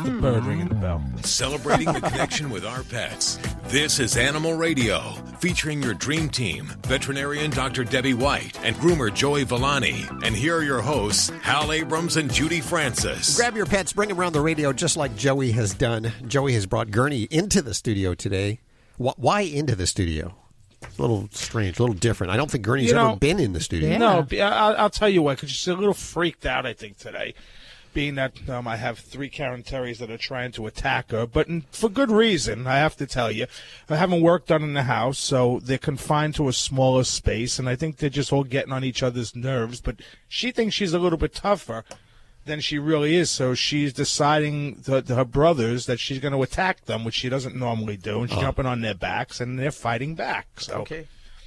the bird ringing the bell. Celebrating the connection with our pets. This is Animal Radio, featuring your dream team, veterinarian Dr. Debbie White and groomer Joey Villani. And here are your hosts, Hal Abrams and Judy Francis. Grab your pets, bring them around the radio just like Joey has done. Joey has brought Gurney into the studio today. Why into the studio? It's a little strange, a little different. I don't think Gurney's ever been in the studio. Yeah. No, I'll tell you what, because she's a little freaked out, I think, today. Being that I have 3 Karen Terriers that are trying to attack her, but for good reason, I have to tell you. I haven't work done in the house, so they're confined to a smaller space, and I think they're just all getting on each other's nerves. But she thinks she's a little bit tougher than she really is, so she's deciding to her brothers that she's going to attack them, which she doesn't normally do, and she's jumping on their backs, and they're fighting back. So.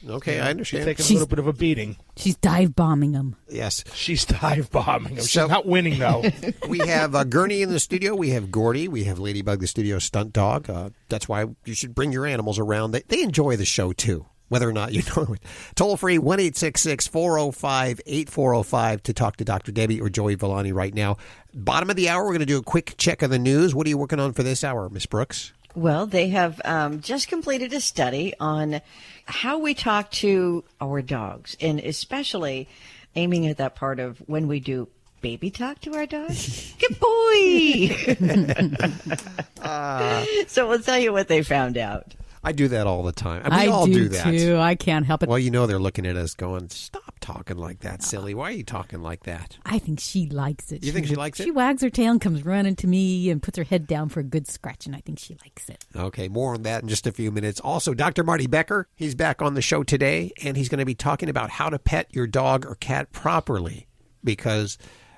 Okay, I understand. She's taking a little bit of a beating. She's dive bombing them. Yes. She's dive bombing them. She's not winning, though. We have Gurney in the studio. We have Gordy. We have Ladybug, the studio stunt dog. That's why you should bring your animals around. They enjoy the show, too, whether or not you know it. Toll free, 1-866-405-8405 to talk to Dr. Debbie or Joey Villani right now. Bottom of the hour, we're going to do a quick check of the news. What are you working on for this hour, Miss Brooks? Well, they have just completed a study on how we talk to our dogs, and especially aiming at that part of when we do baby talk to our dogs. Good boy! So we'll tell you what they found out. I do that all the time. I all do that. Too. I can't help it. Well, you know they're looking at us going, stop talking like that, silly. Why are you talking like that? I think she likes it. You think she likes it? She wags her tail and comes running to me and puts her head down for a good scratch, and I think she likes it. Okay, more on that in just a few minutes. Also, Dr. Marty Becker, he's back on the show today, and he's going to be talking about how to pet your dog or cat properly, because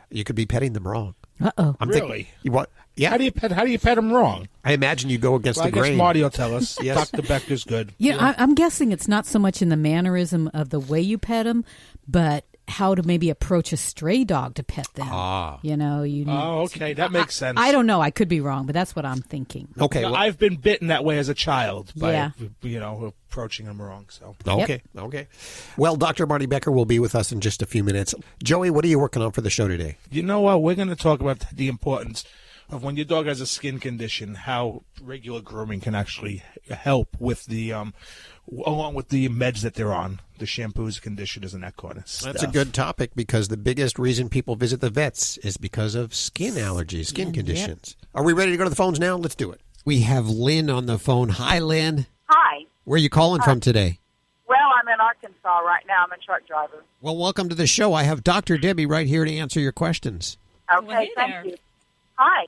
you could be petting them wrong. Uh-oh. Really? What? Yeah. How do you pet them wrong? I imagine you go against the grain. I grain. guess Marty will tell us. Yes. Dr. Becker's good. Yeah, I'm guessing it's not so much in the mannerism of the way you pet them, but how to maybe approach a stray dog to pet them. You know, okay, that makes sense. I don't know. I could be wrong, but that's what I'm thinking. Okay, well, I've been bitten that way as a child by approaching them wrong. So okay. Well, Dr. Marty Becker will be with us in just a few minutes. Joey, what are you working on for the show today? You know what? We're going to talk about the importance of when your dog has a skin condition, how regular grooming can actually help with the along with the meds that they're on, the shampoos, conditioners, and that kind of stuff. That's a good topic, because the biggest reason people visit the vets is because of skin allergies, skin conditions. Yep. Are we ready to go to the phones now? Let's do it. We have Lynn on the phone. Hi, Lynn. Hi. Where are you calling from today? Well, I'm in Arkansas right now. I'm a truck driver. Well, welcome to the show. I have Dr. Debbie right here to answer your questions. Okay, well, thank you. Hi.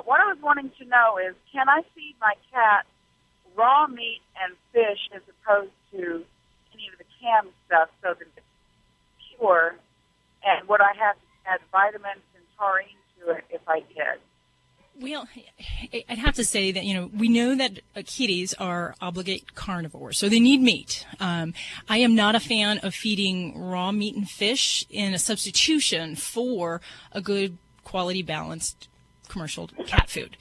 What I was wanting to know is, can I feed my cat raw meat and fish as opposed to any of the canned stuff so that it's pure? And would I have to add vitamins and taurine to it if I did? Well, I'd have to say that, we know that kitties are obligate carnivores, so they need meat. I am not a fan of feeding raw meat and fish in a substitution for a good quality balanced commercial cat food,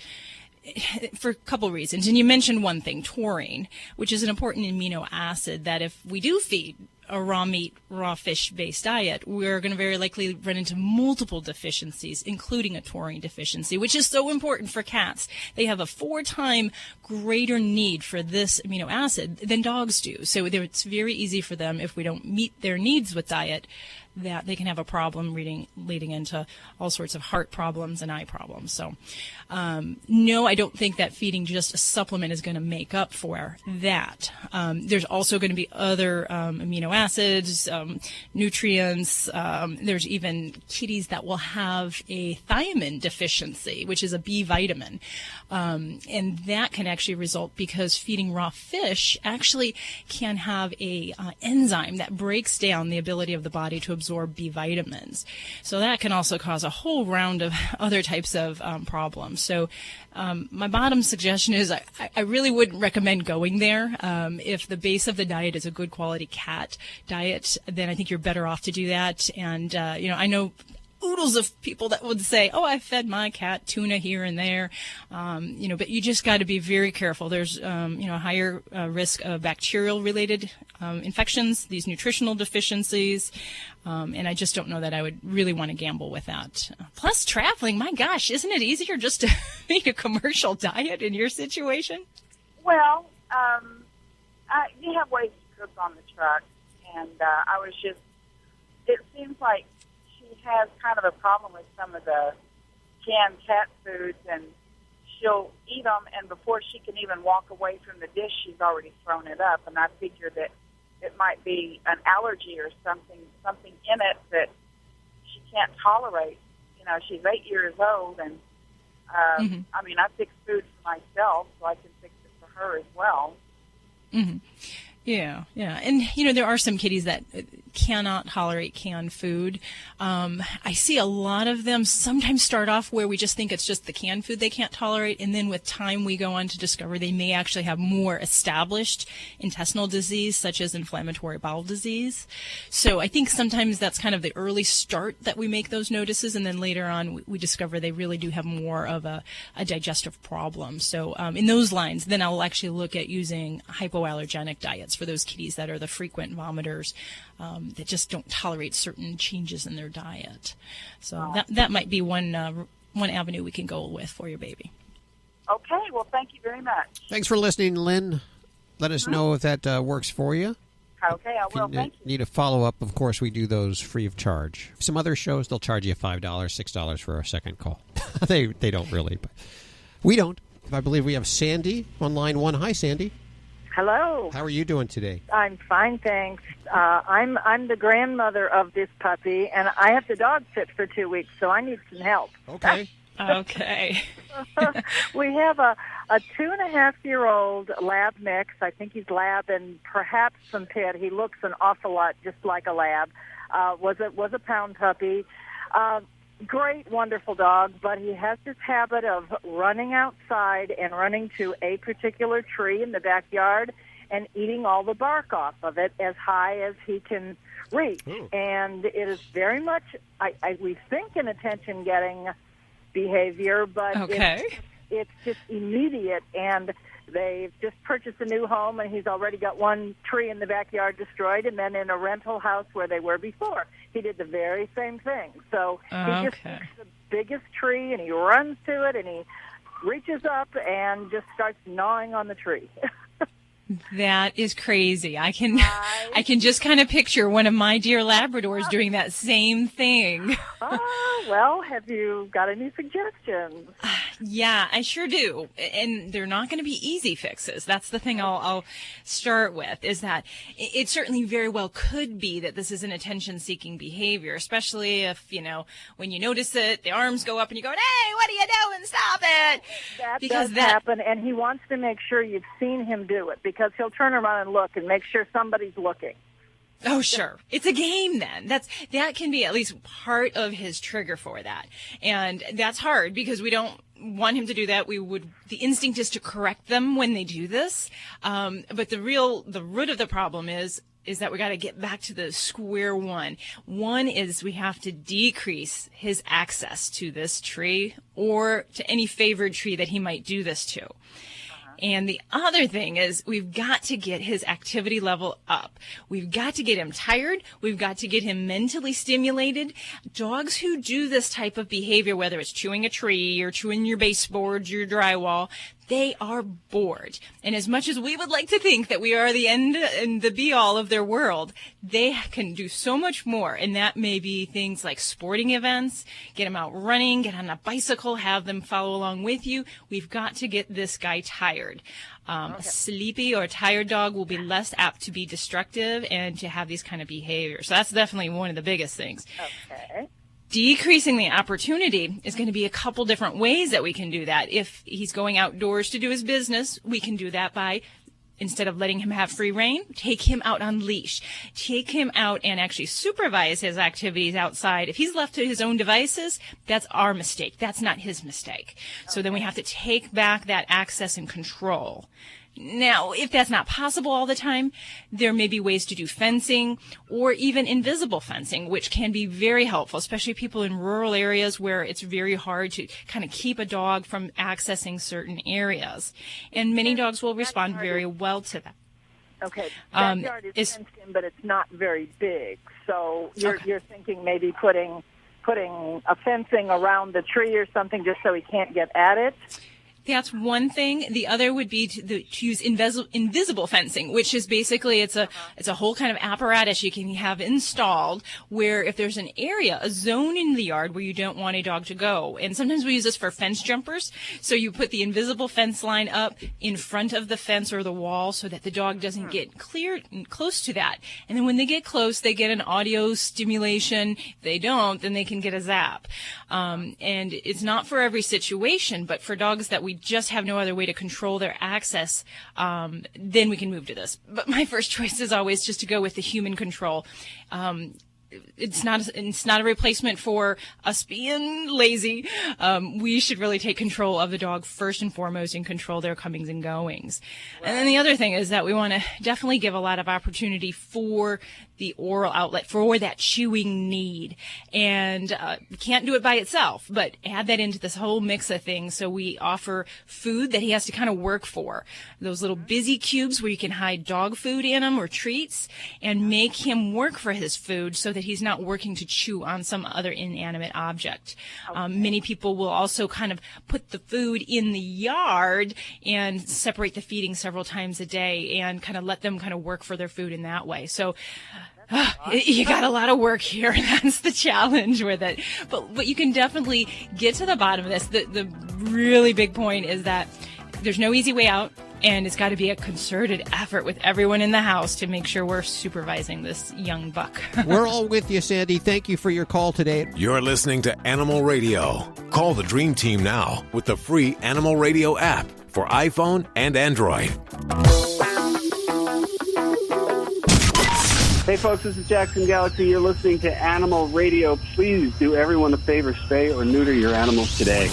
for a couple of reasons. And you mentioned one thing, taurine, which is an important amino acid that if we do feed a raw meat, raw fish-based diet, we're going to very likely run into multiple deficiencies, including a taurine deficiency, which is so important for cats. They have a 4-time greater need for this amino acid than dogs do. So it's very easy for them, if we don't meet their needs with diet, that they can have a problem leading into all sorts of heart problems and eye problems. So, no, I don't think that feeding just a supplement is going to make up for that. There's also going to be other amino acids, nutrients. There's even kitties that will have a thiamine deficiency, which is a B vitamin. And that can actually result because feeding raw fish actually can have a enzyme that breaks down the ability of the body to absorb B vitamins. So that can also cause a whole round of other types of problems. So my bottom suggestion is I really wouldn't recommend going there. If the base of the diet is a good quality cat diet, then I think you're better off to do that. And, I know oodles of people that would say, oh, I fed my cat tuna here and there. But you just got to be very careful. There's, a higher risk of bacterial-related infections, these nutritional deficiencies, and I just don't know that I would really want to gamble with that. Plus, traveling, my gosh, isn't it easier just to make a commercial diet in your situation? Well, you have ways to cook on the truck, and it seems like she has kind of a problem with some of the canned cat foods, and she'll eat them, and before she can even walk away from the dish, she's already thrown it up, and I figure that it might be an allergy or something in it that she can't tolerate. She's 8 years old, and I fix food for myself, so I can fix it for her as well. Mm-hmm. Yeah. And, there are some kitties that cannot tolerate canned food. I see a lot of them sometimes start off where we just think it's just the canned food they can't tolerate, and then with time we go on to discover they may actually have more established intestinal disease, such as inflammatory bowel disease. So I think sometimes that's kind of the early start that we make those notices, and then later on we discover they really do have more of a digestive problem. So in those lines, then I'll actually look at using hypoallergenic diets for those kitties that are the frequent vomiters, that just don't tolerate certain changes in their diet. So that might be one avenue we can go with for your baby. Okay, well, thank you very much. Thanks for listening, Lynn. Let us know if that works for you. Okay, I will. Thank you. Need a follow-up, of course, we do those free of charge. Some other shows, they'll charge you $5, $6 for a second call. They don't really, but we don't. I believe we have Sandy on line 1. Hi, Sandy. Hello. How are you doing today? I'm fine, thanks. I'm the grandmother of this puppy, and I have the dog sit for 2 weeks, so I need some help. Okay. Okay. We have a 2.5-year-old lab mix. I think he's lab and perhaps some pit. He looks an awful lot just like a lab. Was a pound puppy. Great, wonderful dog, but he has this habit of running outside and running to a particular tree in the backyard and eating all the bark off of it as high as he can reach. Ooh. And it is very much, we think, an attention-getting behavior, but it's just immediate, and they've just purchased a new home, and he's already got one tree in the backyard destroyed, and then in a rental house where they were before, he did the very same thing. So he just picks the biggest tree, and he runs to it, and he reaches up and just starts gnawing on the tree. That is crazy. I can just kind of picture one of my dear Labradors doing that same thing. Well, have you got any suggestions? Yeah, I sure do. And they're not going to be easy fixes. That's the thing I'll start with, is that it certainly very well could be that this is an attention-seeking behavior, especially if, when you notice it, the arms go up and you go, hey, what are you doing? Stop it! That does happen, and he wants to make sure you've seen him do it, because he'll turn around and look and make sure somebody's looking. Oh, sure. It's a game then. That can be at least part of his trigger for that. And that's hard because we don't want him to do that. The instinct is to correct them when they do this. But the root of the problem is that we got to get back to the square one. One is we have to decrease his access to this tree or to any favored tree that he might do this to. And the other thing is we've got to get his activity level up. We've got to get him tired. We've got to get him mentally stimulated. Dogs who do this type of behavior, whether it's chewing a tree or chewing your baseboards, your drywall, they are bored. And as much as we would like to think that we are the end and the be-all of their world, they can do so much more. And that may be things like sporting events, get them out running, get on a bicycle, have them follow along with you. We've got to get this guy tired. A sleepy or tired dog will be less apt to be destructive and to have these kind of behaviors. So that's definitely one of the biggest things. Okay. Decreasing the opportunity is going to be a couple different ways that we can do that. If he's going outdoors to do his business, we can do that by, instead of letting him have free rein, take him out on leash. Take him out and actually supervise his activities outside. If he's left to his own devices, that's our mistake. That's not his mistake. So then we have to take back that access and control. Now, if that's not possible all the time, there may be ways to do fencing or even invisible fencing, which can be very helpful, especially people in rural areas where it's very hard to kind of keep a dog from accessing certain areas. And many dogs will respond very well to that. Okay, backyard is fenced in, but it's not very big. So you're thinking maybe putting a fencing around the tree or something just so he can't get at it? That's one thing. The other would be to use invisible fencing, which is basically it's a whole kind of apparatus you can have installed where if there's an area, a zone in the yard where you don't want a dog to go, and sometimes we use this for fence jumpers. So you put the invisible fence line up in front of the fence or the wall so that the dog doesn't get close to that. And then when they get close, they get an audio stimulation. If they don't, then they can get a zap. And it's not for every situation, but for dogs that we just have no other way to control their access, then we can move to this. But my first choice is always just to go with the human control. It's not a replacement for us being lazy. We should really take control of the dog first and foremost and control their comings and goings. Right. And then the other thing is that we want to definitely give a lot of opportunity for the oral outlet for that chewing need. And we can't do it by itself, but add that into this whole mix of things. So we offer food that he has to kind of work for. Those little busy cubes where you can hide dog food in them or treats and make him work for his food so that he's not working to chew on some other inanimate object. Okay. Many people will also kind of put the food in the yard and separate the feeding several times a day and kind of let them kind of work for their food in that way. So you got a lot of work here. That's the challenge with it. But you can definitely get to the bottom of this. The really big point is that there's no easy way out, and it's got to be a concerted effort with everyone in the house to make sure we're supervising this young buck. We're all with you, Sandy. Thank you for your call today. You're listening to Animal Radio. Call the Dream Team now with the free Animal Radio app for iPhone and Android. Hey folks, this is Jackson Galaxy. You're listening to Animal Radio. Please do everyone a favor, spay or neuter your animals today.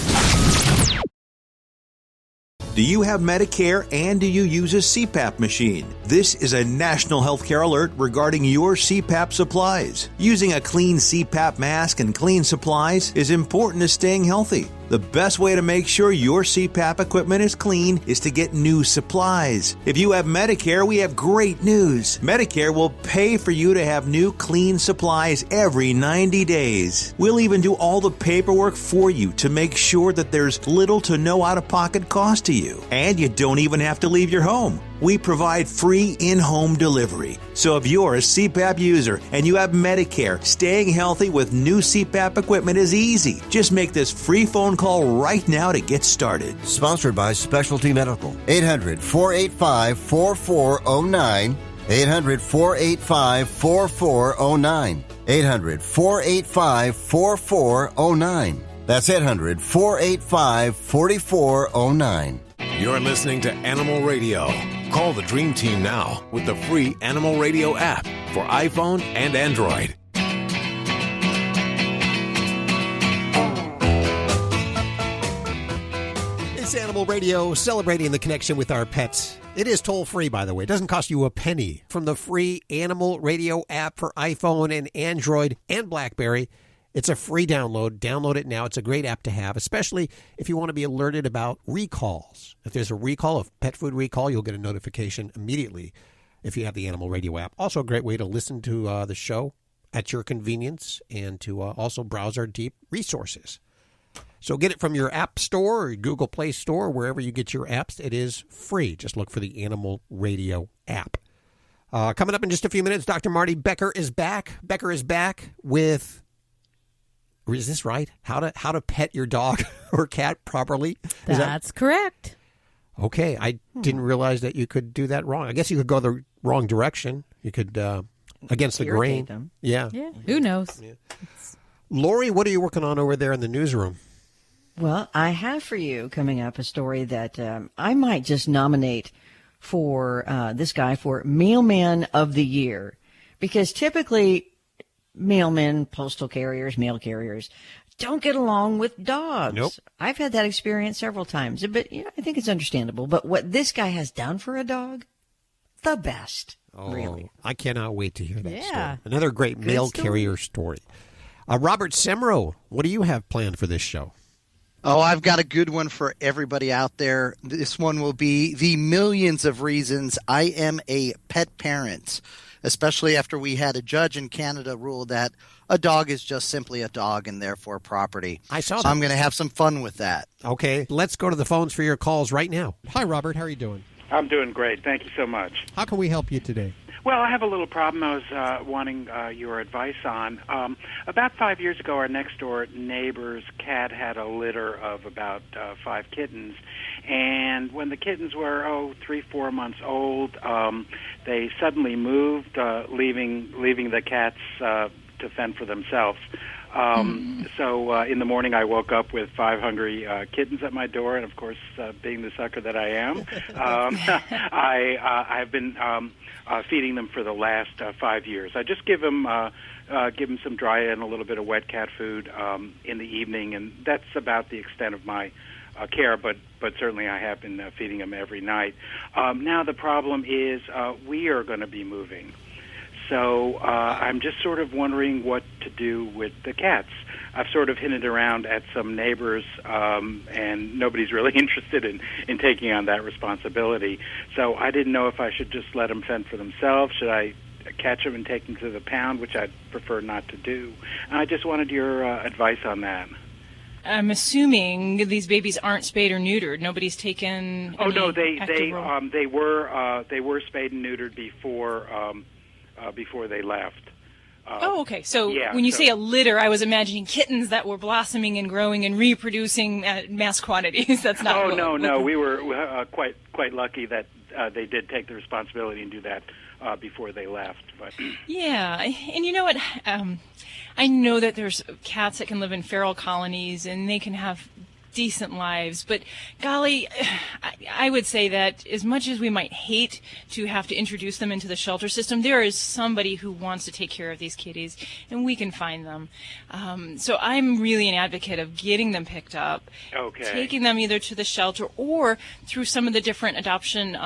Do you have Medicare and do you use a CPAP machine? This is a national healthcare alert regarding your CPAP supplies. Using a clean CPAP mask and clean supplies is important to staying healthy. The best way to make sure your CPAP equipment is clean is to get new supplies. If you have Medicare, we have great news. Medicare will pay for you to have new clean supplies every 90 days. We'll even do all the paperwork for you to make sure that there's little to no out-of-pocket cost to you. And you don't even have to leave your home. We provide free in-home delivery. So if you're a CPAP user and you have Medicare, staying healthy with new CPAP equipment is easy. Just make this free phone call right now to get started. Sponsored by Specialty Medical. 800-485-4409. 800-485-4409. 800-485-4409. That's 800-485-4409. You're listening to Animal Radio. Call the Dream Team now with the free Animal Radio app for iPhone and Android. It's Animal Radio, celebrating the connection with our pets. It is toll-free, by the way. It doesn't cost you a penny. From the free Animal Radio app for iPhone and Android and BlackBerry, it's a free download. Download it now. It's a great app to have, especially if you want to be alerted about recalls. If there's a recall, a pet food recall, you'll get a notification immediately if you have the Animal Radio app. Also a great way to listen to the show at your convenience and to also browse our deep resources. So get it from your App Store or Google Play Store, wherever you get your apps. It is free. Just look for the Animal Radio app. Coming up in just a few minutes, Dr. Marty Becker is back. Becker is back with... Is this right? How to pet your dog or cat properly? That's correct. Okay. I didn't realize that you could do that wrong. I guess you could go the wrong direction. You could, against the grain. Them. Yeah. Who knows? Yeah. Lori, what are you working on over there in the newsroom? Well, I have for you coming up a story that I might just nominate for this guy for Mailman of the Year. Because typically... mailmen, postal carriers, mail carriers don't get along with dogs. Nope. I've had that experience several times, but I think it's understandable. But what this guy has done for a dog, the best. Oh, really. I cannot wait to hear that Yeah. story. Another great mail carrier story. Robert Semro, what do you have planned for this show? Oh, I've got a good one for everybody out there. This one will be the millions of reasons I am a pet parent, especially after we had a judge in Canada rule that a dog is just simply a dog and therefore property. I saw that. So I'm going to have some fun with that. Okay, let's go to the phones for your calls right now. Hi, Robert. How are you doing? I'm doing great. Thank you so much. How can we help you today? Well, I have a little problem I was wanting your advice on. About 5 years ago, our next-door neighbor's cat had a litter of about 5 kittens. And when the kittens were, 3-4 months old, they suddenly moved, leaving the cats to fend for themselves. So in the morning, I woke up with 5 hungry kittens at my door, and of course, being the sucker that I am, I've been feeding them for the last 5 years. I just give them some dry and a little bit of wet cat food in the evening, and that's about the extent of my care. But certainly, I have been feeding them every night. Now the problem is we are going to be moving. So I'm just sort of wondering what to do with the cats. I've sort of hinted around at some neighbors, and nobody's really interested in taking on that responsibility. So I didn't know if I should just let them fend for themselves. Should I catch them and take them to the pound, which I'd prefer not to do? And I just wanted your advice on that. I'm assuming these babies aren't spayed or neutered. Nobody's taken. Oh no, they were spayed and neutered before they left. Okay. So when you say a litter, I was imagining kittens that were blossoming and growing and reproducing at mass quantities. That's not. Oh no. We were quite lucky that they did take the responsibility and do that before they left. But yeah, and you know what? I know that there's cats that can live in feral colonies and they can have decent lives, but golly, I would say that as much as we might hate to have to introduce them into the shelter system, there is somebody who wants to take care of these kitties, and we can find them. So I'm really an advocate of getting them picked up, taking them either to the shelter or through some of the different adoption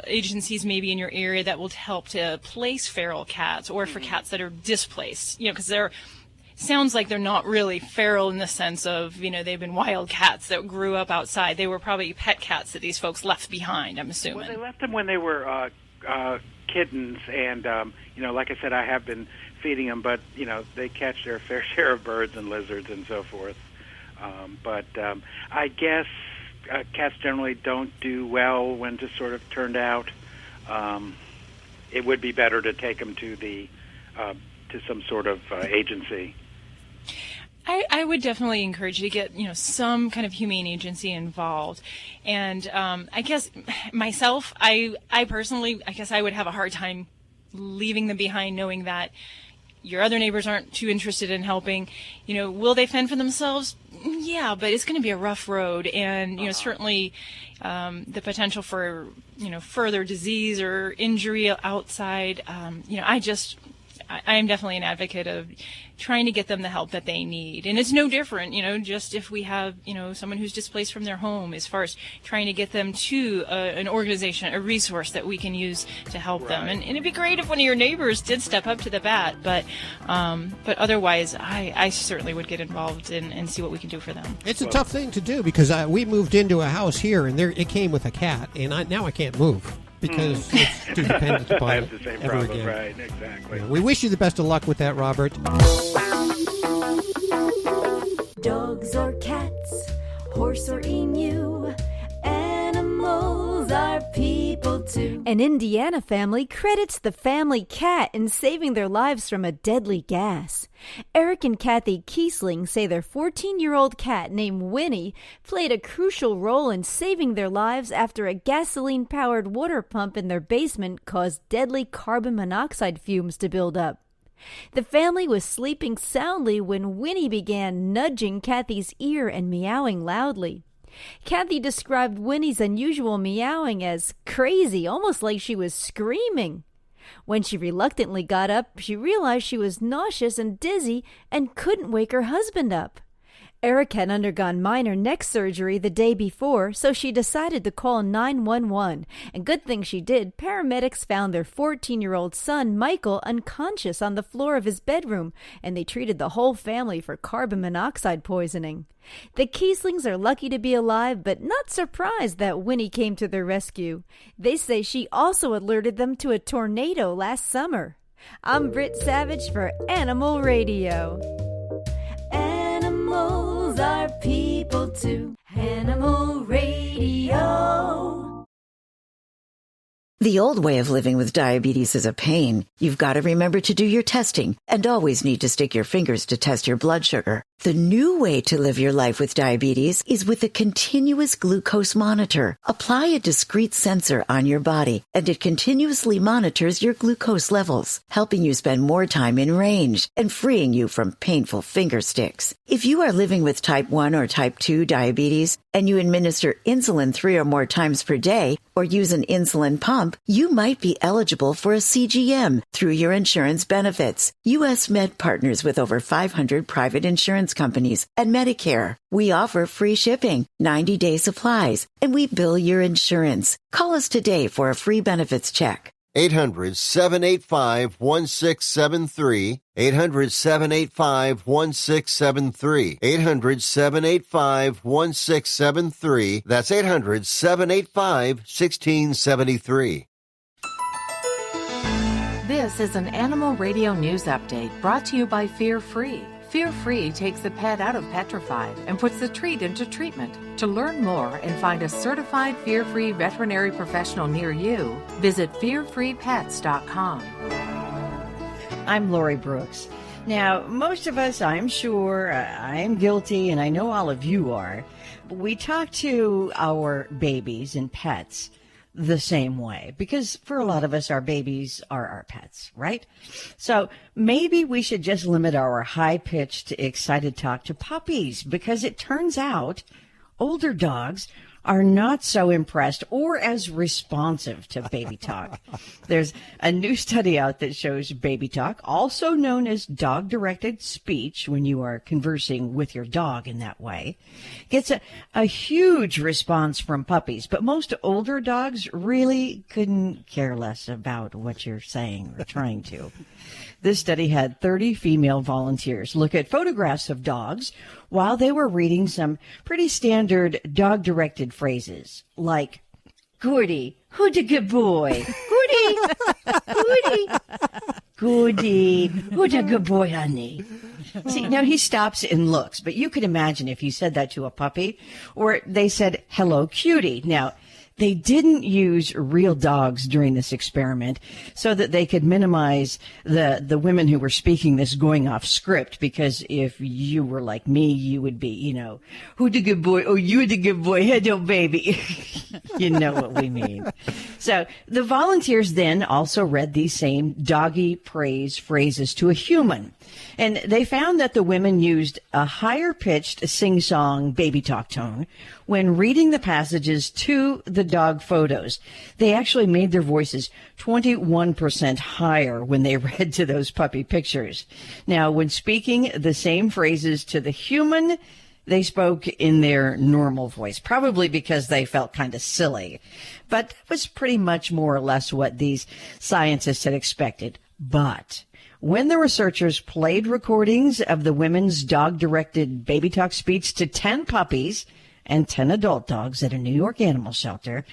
agencies maybe in your area that will help to place feral cats, or for cats that are displaced, because they're sounds like they're not really feral in the sense of, they've been wild cats that grew up outside. They were probably pet cats that these folks left behind, I'm assuming. Well, they left them when they were kittens, and, like I said, I have been feeding them, but, they catch their fair share of birds and lizards and so forth. But I guess cats generally don't do well when just sort of turned out. It would be better to take them to to some sort of agency. I would definitely encourage you to get, some kind of humane agency involved. And I guess myself, I personally, I guess I would have a hard time leaving them behind, knowing that your other neighbors aren't too interested in helping. Will they fend for themselves? Yeah, but it's going to be a rough road. And, certainly the potential for, further disease or injury outside, I am definitely an advocate of trying to get them the help that they need. And it's no different, just if we have, someone who's displaced from their home, as far as trying to get them to an organization, a resource that we can use to help them. And it'd be great if one of your neighbors did step up to the bat, but otherwise, I certainly would get involved and see what we can do for them. It's a tough thing to do because we moved into a house here, and it came with a cat, and now I can't move. Because it's too dependent upon I have the same problem, again. right? Exactly. We wish you the best of luck with that, Robert. Dogs or cats, horse or emu, animals are people too. An Indiana family credits the family cat in saving their lives from a deadly gas. Eric and Kathy Kiesling say their 14-year-old cat named Winnie played a crucial role in saving their lives after a gasoline-powered water pump in their basement caused deadly carbon monoxide fumes to build up. The family was sleeping soundly when Winnie began nudging Kathy's ear and meowing loudly. Kathy described Winnie's unusual meowing as crazy, almost like she was screaming. When she reluctantly got up, she realized she was nauseous and dizzy and couldn't wake her husband up. Eric had undergone minor neck surgery the day before, so she decided to call 911. And good thing she did, paramedics found their 14-year-old son, Michael, unconscious on the floor of his bedroom, and they treated the whole family for carbon monoxide poisoning. The Kieslings are lucky to be alive, but not surprised that Winnie came to their rescue. They say she also alerted them to a tornado last summer. I'm Britt Savage for Animal Radio. Animals are people too. Animal Radio. The old way of living with diabetes is a pain. You've got to remember to do your testing and always need to stick your fingers to test your blood sugar. The new way to live your life with diabetes is with a continuous glucose monitor. Apply a discrete sensor on your body, and it continuously monitors your glucose levels, helping you spend more time in range and freeing you from painful finger sticks. If you are living with type 1 or type 2 diabetes and you administer insulin 3 or more times per day or use an insulin pump, you might be eligible for a CGM through your insurance benefits. U.S. Med partners with over 500 private insurance companies and Medicare. We offer free shipping, 90-day supplies, and we bill your insurance. Call us today for a free benefits check. 800-785-1673. 800-785-1673. 800-785-1673. That's 800-785-1673. This is an Animal Radio News Update brought to you by Fear Free. Fear Free takes the pet out of petrified and puts the treat into treatment. To learn more and find a certified Fear Free veterinary professional near you, visit fearfreepets.com. I'm Lori Brooks. Now, most of us, I'm sure, I am guilty, and I know all of you are, we talk to our babies and pets the same way, because for a lot of us, our babies are our pets, right? So maybe we should just limit our high-pitched, excited talk to puppies, because it turns out older dogs are not so impressed or as responsive to baby talk. There's a new study out that shows baby talk, also known as dog-directed speech, when you are conversing with your dog in that way, gets a huge response from puppies. But most older dogs really couldn't care less about what you're saying or trying to. This study had 30 female volunteers look at photographs of dogs while they were reading some pretty standard dog-directed phrases like, "Goody, who's a good boy? Goody, goody, goody, who's a good boy, honey?" See, now he stops and looks, but you could imagine if you said that to a puppy, or they said, "Hello, cutie." Now, they didn't use real dogs during this experiment so that they could minimize the women who were speaking this going off script, because if you were like me, you would be, "Who the good boy? Oh, you the good boy. Hello, baby." You know what we mean. So the volunteers then also read these same doggy praise phrases to a human. And they found that the women used a higher-pitched sing-song baby talk tone when reading the passages to the dog photos. They actually made their voices 21% higher when they read to those puppy pictures. Now, when speaking the same phrases to the human, they spoke in their normal voice, probably because they felt kind of silly. But that was pretty much more or less what these scientists had expected. But when the researchers played recordings of the women's dog-directed baby talk speech to 10 puppies and 10 adult dogs at a New York animal shelter,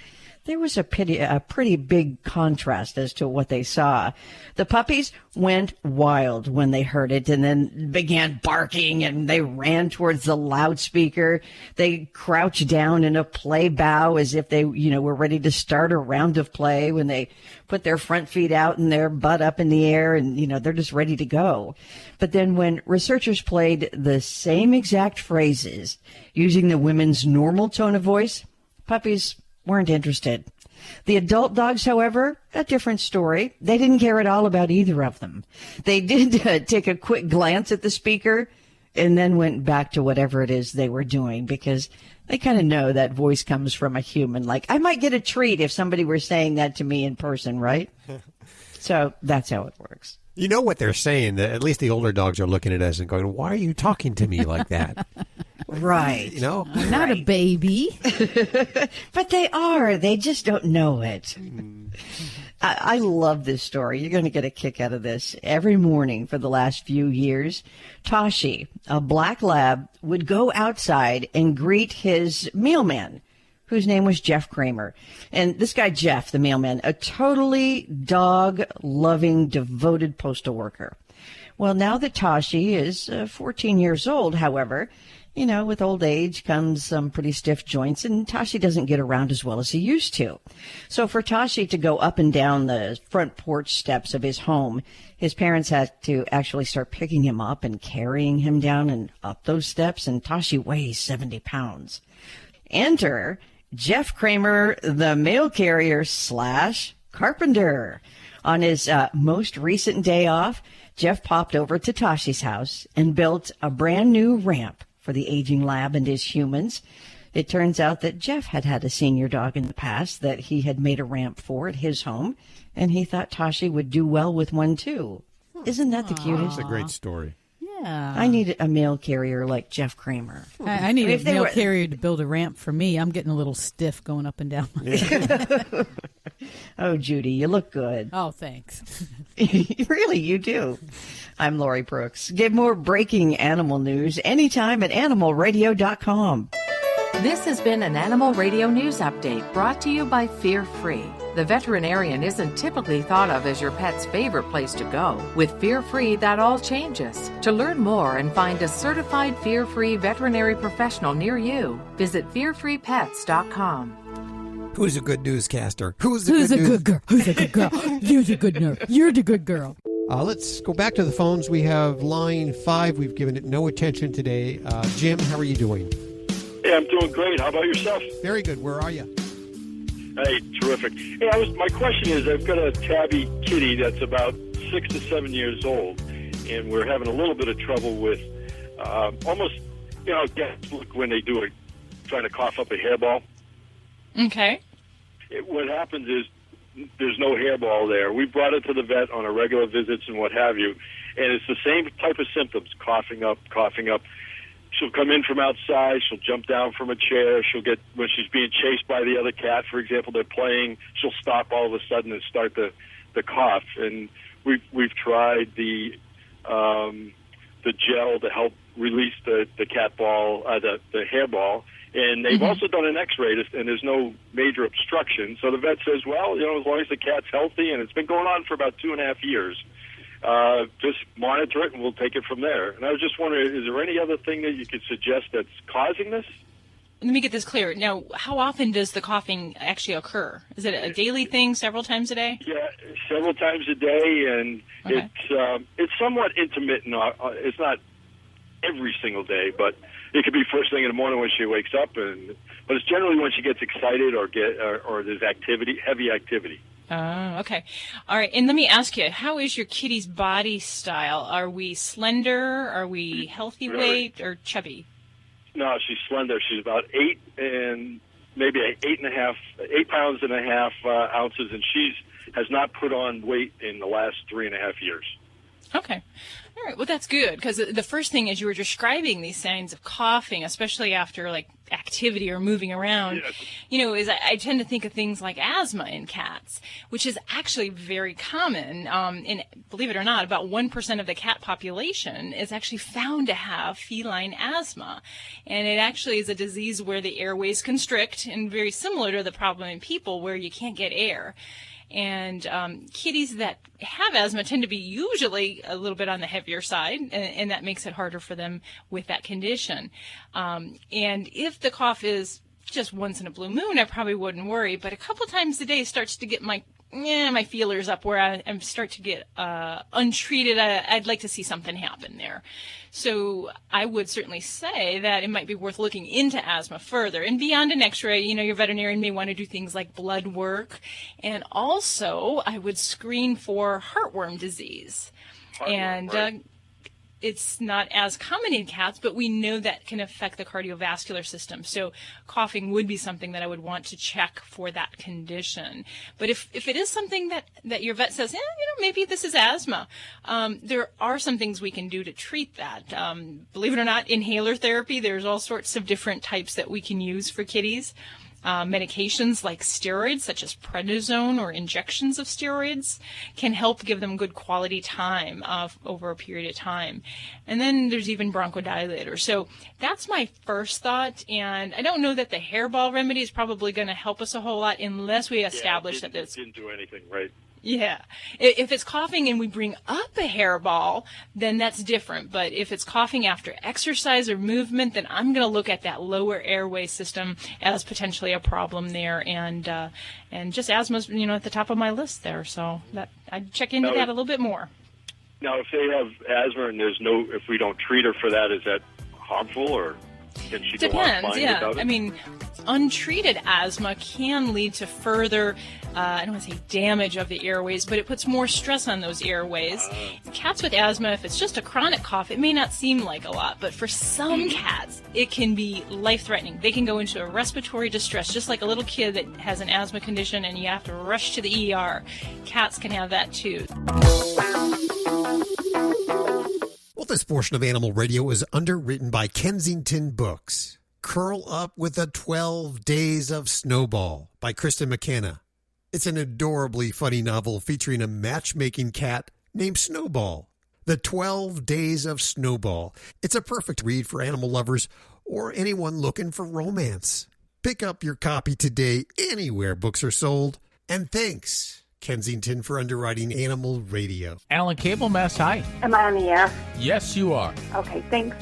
there was a pretty big contrast as to what they saw. The puppies went wild when they heard it and then began barking, and they ran towards the loudspeaker. They crouched down in a play bow as if they, were ready to start a round of play when they put their front feet out and their butt up in the air, and, they're just ready to go. But then when researchers played the same exact phrases using the women's normal tone of voice, puppies weren't interested. The adult dogs, however, a different story. They didn't care at all about either of them. They did take a quick glance at the speaker and then went back to whatever it is they were doing, because they kind of know that voice comes from a human. Like, I might get a treat if somebody were saying that to me in person, right? So that's how it works. You know what they're saying, that at least the older dogs are looking at us and going, "Why are you talking to me like that?" Right. You know? I'm not a baby. But they are. They just don't know it. I love this story. You're going to get a kick out of this. Every morning for the last few years, Tashi, a black lab, would go outside and greet his mailman, whose name was Jeff Kramer. And this guy, Jeff, the mailman, a totally dog-loving, devoted postal worker. Well, now that Tashi is 14 years old, however, you know, with old age comes some pretty stiff joints, and Tashi doesn't get around as well as he used to. So for Tashi to go up and down the front porch steps of his home, his parents had to actually start picking him up and carrying him down and up those steps, and Tashi weighs 70 pounds. Enter Jeff Kramer, the mail carrier / carpenter. On his most recent day off, Jeff popped over to Tashi's house and built a brand new ramp for the aging lab and his humans. It turns out that Jeff had a senior dog in the past that he had made a ramp for at his home, and he thought Tashi would do well with one too. Isn't that the cutest? That's a great story. Yeah. I need a mail carrier like Jeff Kramer. I need a mail carrier to build a ramp for me. I'm getting a little stiff going up and down. Oh, Judy, you look good. Oh, thanks. Really, you do. I'm Lori Brooks. Get more breaking animal news anytime at animalradio.com. This has been an Animal Radio News Update brought to you by Fear Free. The veterinarian isn't typically thought of as your pet's favorite place to go. With Fear Free, that all changes. To learn more and find a certified Fear Free veterinary professional near you, visit fearfreepets.com. Who's a good newscaster? Who's a good girl? Who's a good girl? You're the good nurse. You're the good girl. Let's go back to the phones. We have line 5. We've given it no attention today. Jim, how are you doing? Hey, I'm doing great. How about yourself? Very good. Where are you? Hey, terrific. Hey, my question is, I've got a tabby kitty that's about 6 to 7 years old, and we're having a little bit of trouble with almost, cats look when they do trying to cough up a hairball. Okay. What happens is there's no hairball there. We brought it to the vet on a regular visits and what have you, and it's the same type of symptoms, coughing up. She'll come in from outside. She'll jump down from a chair. When she's being chased by the other cat, for example, they're playing, she'll stop all of a sudden and start the cough. And we've tried the gel to help release the cat ball, the hairball. And they've also done an X-ray, and there's no major obstruction. So the vet says, well, as long as the cat's healthy, and it's been going on for about 2.5 years, just monitor it, and we'll take it from there. And I was just wondering, is there any other thing that you could suggest that's causing this? Let me get this clear. Now, how often does the coughing actually occur? Is it a daily thing, several times a day? Yeah, several times a day, and it's somewhat intermittent. It's not every single day, but it could be first thing in the morning when she wakes up, but it's generally when she gets excited or there's heavy activity. Oh, okay. All right. And let me ask you, how is your kitty's body style? Are we slender? Are we healthy weight or chubby? No, she's slender. She's about 8 and maybe 8 pounds and a half ounces, and has not put on weight in the last 3.5 years. Okay. All right. Well, that's good, because the first thing is you were describing these signs of coughing, especially after activity or moving around, is I tend to think of things like asthma in cats, which is actually very common. And believe it or not, about 1% of the cat population is actually found to have feline asthma. And it actually is a disease where the airways constrict, and very similar to the problem in people where you can't get air. And kitties that have asthma tend to be usually a little bit on the heavier side, and that makes it harder for them with that condition. And if the cough is just once in a blue moon, I probably wouldn't worry. But a couple times a day starts to get my feelers up where I start to get untreated. I'd like to see something happen there. So I would certainly say that it might be worth looking into asthma further. And beyond an X-ray, your veterinarian may want to do things like blood work. And also, I would screen for heartworm disease. it's not as common in cats, but we know that can affect the cardiovascular system. So coughing would be something that I would want to check for that condition. But if it is something that your vet says, maybe this is asthma, there are some things we can do to treat that. Believe it or not, inhaler therapy, there's all sorts of different types that we can use for kitties. Medications like steroids, such as prednisone or injections of steroids, can help give them good quality time over a period of time. And then there's even bronchodilators. So that's my first thought. And I don't know that the hairball remedy is probably going to help us a whole lot unless we establish that this didn't do anything, right? Yeah. If it's coughing and we bring up a hairball, then that's different. But if it's coughing after exercise or movement, then I'm going to look at that lower airway system as potentially a problem there. And just asthma's, at the top of my list there. So that I'd check into that a little bit more. Now, if they have asthma and if we don't treat her for that, is that harmful, or can she go on fine without it? I mean, untreated asthma can lead to further, I don't want to say damage of the airways, but it puts more stress on those airways. Cats with asthma, if it's just a chronic cough, it may not seem like a lot, but for some cats, it can be life-threatening. They can go into a respiratory distress, just like a little kid that has an asthma condition and you have to rush to the ER. Cats can have that too. Well, this portion of Animal Radio is underwritten by Kensington Books. Curl Up with the 12 Days of Snowball by Kristen McKenna. It's an adorably funny novel featuring a matchmaking cat named Snowball. The 12 Days of Snowball. It's a perfect read for animal lovers or anyone looking for romance. Pick up your copy today anywhere books are sold. And thanks, Kensington, for underwriting Animal Radio. Alan Cable Mass, hi. Am I on the air? Yes, you are. Okay, thanks.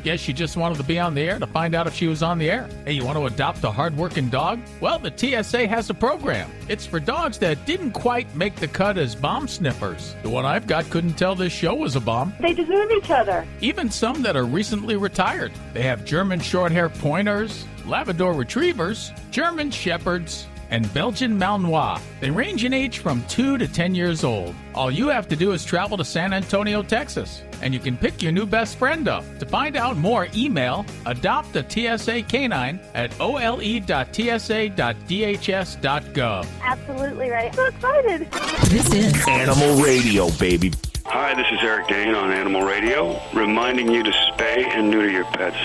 Guess you just wanted to be on the air to find out if she was on the air. Hey, you want to adopt a hard-working dog? Well, the TSA has a program. It's for dogs that didn't quite make the cut as bomb sniffers. The one I've got couldn't tell this show was a bomb. They deserve each other. Even some that are recently retired. They have German Shorthair Pointers, Labrador Retrievers, German Shepherds, and Belgian Malinois. They range in age from 2 to 10 years old. All you have to do is travel to San Antonio, Texas, and you can pick your new best friend up. To find out more, email adoptaTSAcanine at ole.tsa.dhs.gov. Absolutely right. So excited. This is Animal Radio, baby. Hi, this is Eric Dane on Animal Radio, reminding you to spay and neuter your pets.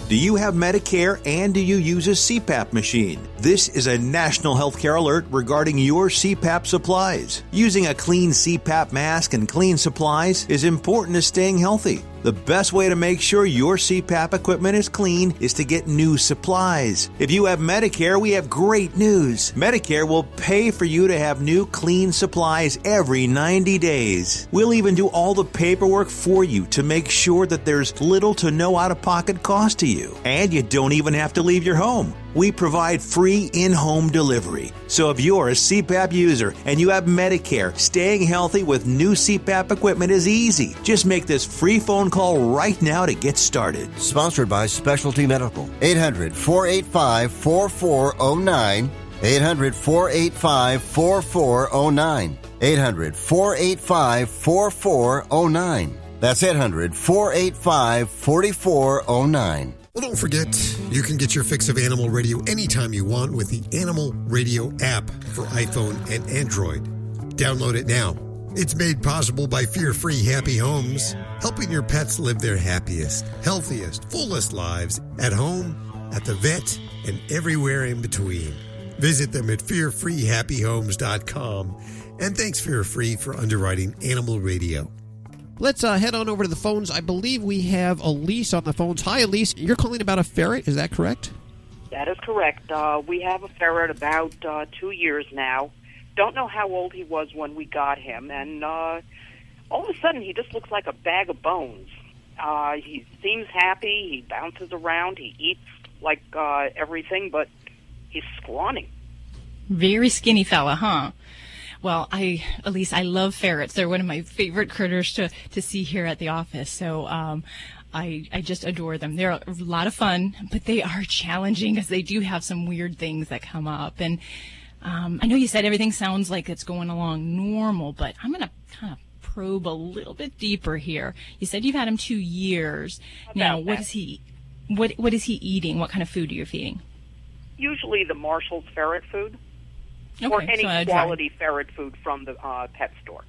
Do you have Medicare and do you use a CPAP machine? This is a national healthcare alert regarding your CPAP supplies. Using a clean CPAP mask and clean supplies is important to staying healthy. The best way to make sure your CPAP equipment is clean is to get new supplies. If you have Medicare, we have great news. Medicare will pay for you to have new clean supplies every 90 days. We'll even do all the paperwork for you to make sure that there's little to no out-of-pocket cost to you. And you don't even have to leave your home. We provide free in-home delivery. So if you're a CPAP user and you have Medicare, staying healthy with new CPAP equipment is easy. Just make this free phone call right now to get started. Sponsored by Specialty Medical. 800-485-4409. 800-485-4409. 800-485-4409. That's 800-485-4409. Well, don't forget, you can get your fix of Animal Radio anytime you want with the Animal Radio app for iPhone and Android. Download it now. It's made possible by Fear-Free Happy Homes, helping your pets live their happiest, healthiest, fullest lives at home, at the vet, and everywhere in between. Visit them at fearfreehappyhomes.com. And thanks, Fear-Free, for underwriting Animal Radio. Let's head on over to the phones. I believe we have Elise on the phones. Hi, Elise. You're calling about a ferret. Is that correct? That is correct. We have a ferret about 2 years now. Don't know how old he was when we got him. And all of a sudden, he just looks like a bag of bones. He seems happy. He bounces around. He eats like everything, but he's scrawny. Very skinny fella, huh? Well, Elise, I love ferrets. They're one of my favorite critters to see here at the office. So I just adore them. They're a lot of fun, but they are challenging because they do have some weird things that come up. And I know you said everything sounds like it's going along normal, but I'm going to kind of probe a little bit deeper here. You said you've had him 2 years. Now, what is he eating? What kind of food are you feeding? Usually the Marshall's ferret food, Okay, or any so quality ferret food from the pet store.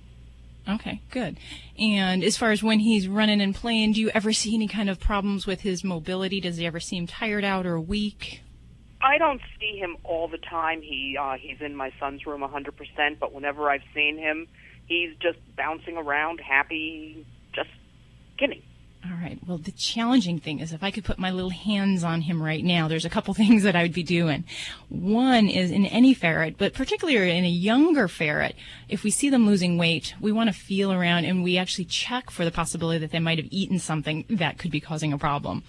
Okay, good. And as far as when he's running and playing, do you ever see any kind of problems with his mobility? Does he ever seem tired out or weak? I don't see him all the time. He's in my son's room 100%, but whenever I've seen him, he's just bouncing around, happy, just kidding. All right. Well, the challenging thing is if I could put my little hands on him right now, there's a couple things that I would be doing. One is in any ferret, but particularly in a younger ferret, if we see them losing weight, we want to feel around and we actually check for the possibility that they might have eaten something that could be causing a problem.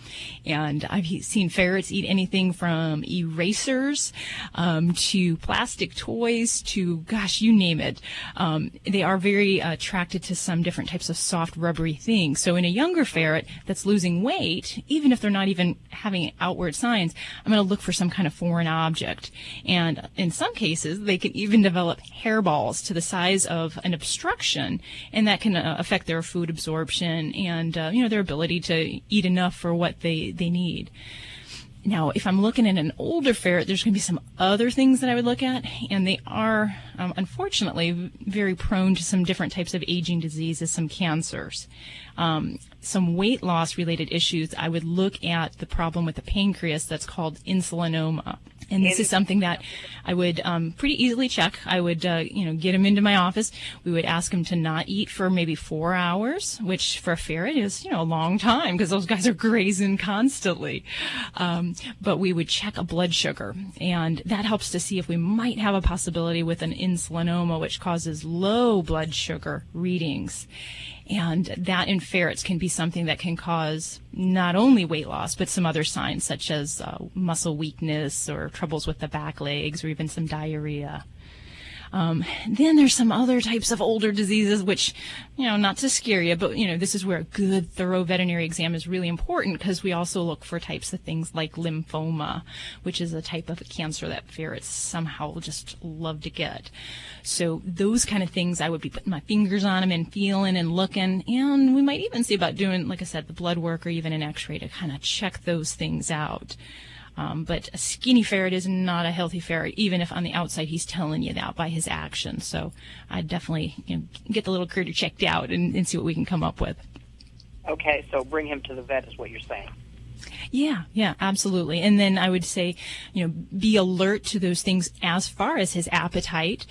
And I've seen ferrets eat anything from erasers to plastic toys to, gosh, you name it. They are very attracted to some different types of soft, rubbery things. So in a younger ferret that's losing weight, even if they're not even having outward signs, I'm going to look for some kind of foreign object. And in some cases, they can even develop hairballs to the size of an obstruction, and that can affect their food absorption and their ability to eat enough for what they need. Now, if I'm looking at an older ferret, there's going to be some other things that I would look at, and they are, unfortunately, very prone to some different types of aging diseases, some cancers. Some weight loss related issues, I would look at the problem with the pancreas that's called insulinoma. And this is something that I would pretty easily check. I would, get him into my office. We would ask him to not eat for maybe 4 hours, which for a ferret is, a long time because those guys are grazing constantly. But we would check a blood sugar, and that helps to see if we might have a possibility with an insulinoma, which causes low blood sugar readings. And that in ferrets can be something that can cause not only weight loss, but some other signs such as muscle weakness or troubles with the back legs or even some diarrhea. Then there's some other types of older diseases which, not to scare you, but, this is where a good, thorough veterinary exam is really important because we also look for types of things like lymphoma, which is a type of cancer that ferrets somehow just love to get. So those kind of things I would be putting my fingers on them and feeling and looking, and we might even see about doing, like I said, the blood work or even an x-ray to kind of check those things out. But a skinny ferret is not a healthy ferret, even if on the outside he's telling you that by his actions. So I'd definitely get the little critter checked out and see what we can come up with. Okay, so bring him to the vet is what you're saying. Yeah, absolutely. And then I would say, be alert to those things as far as his appetite,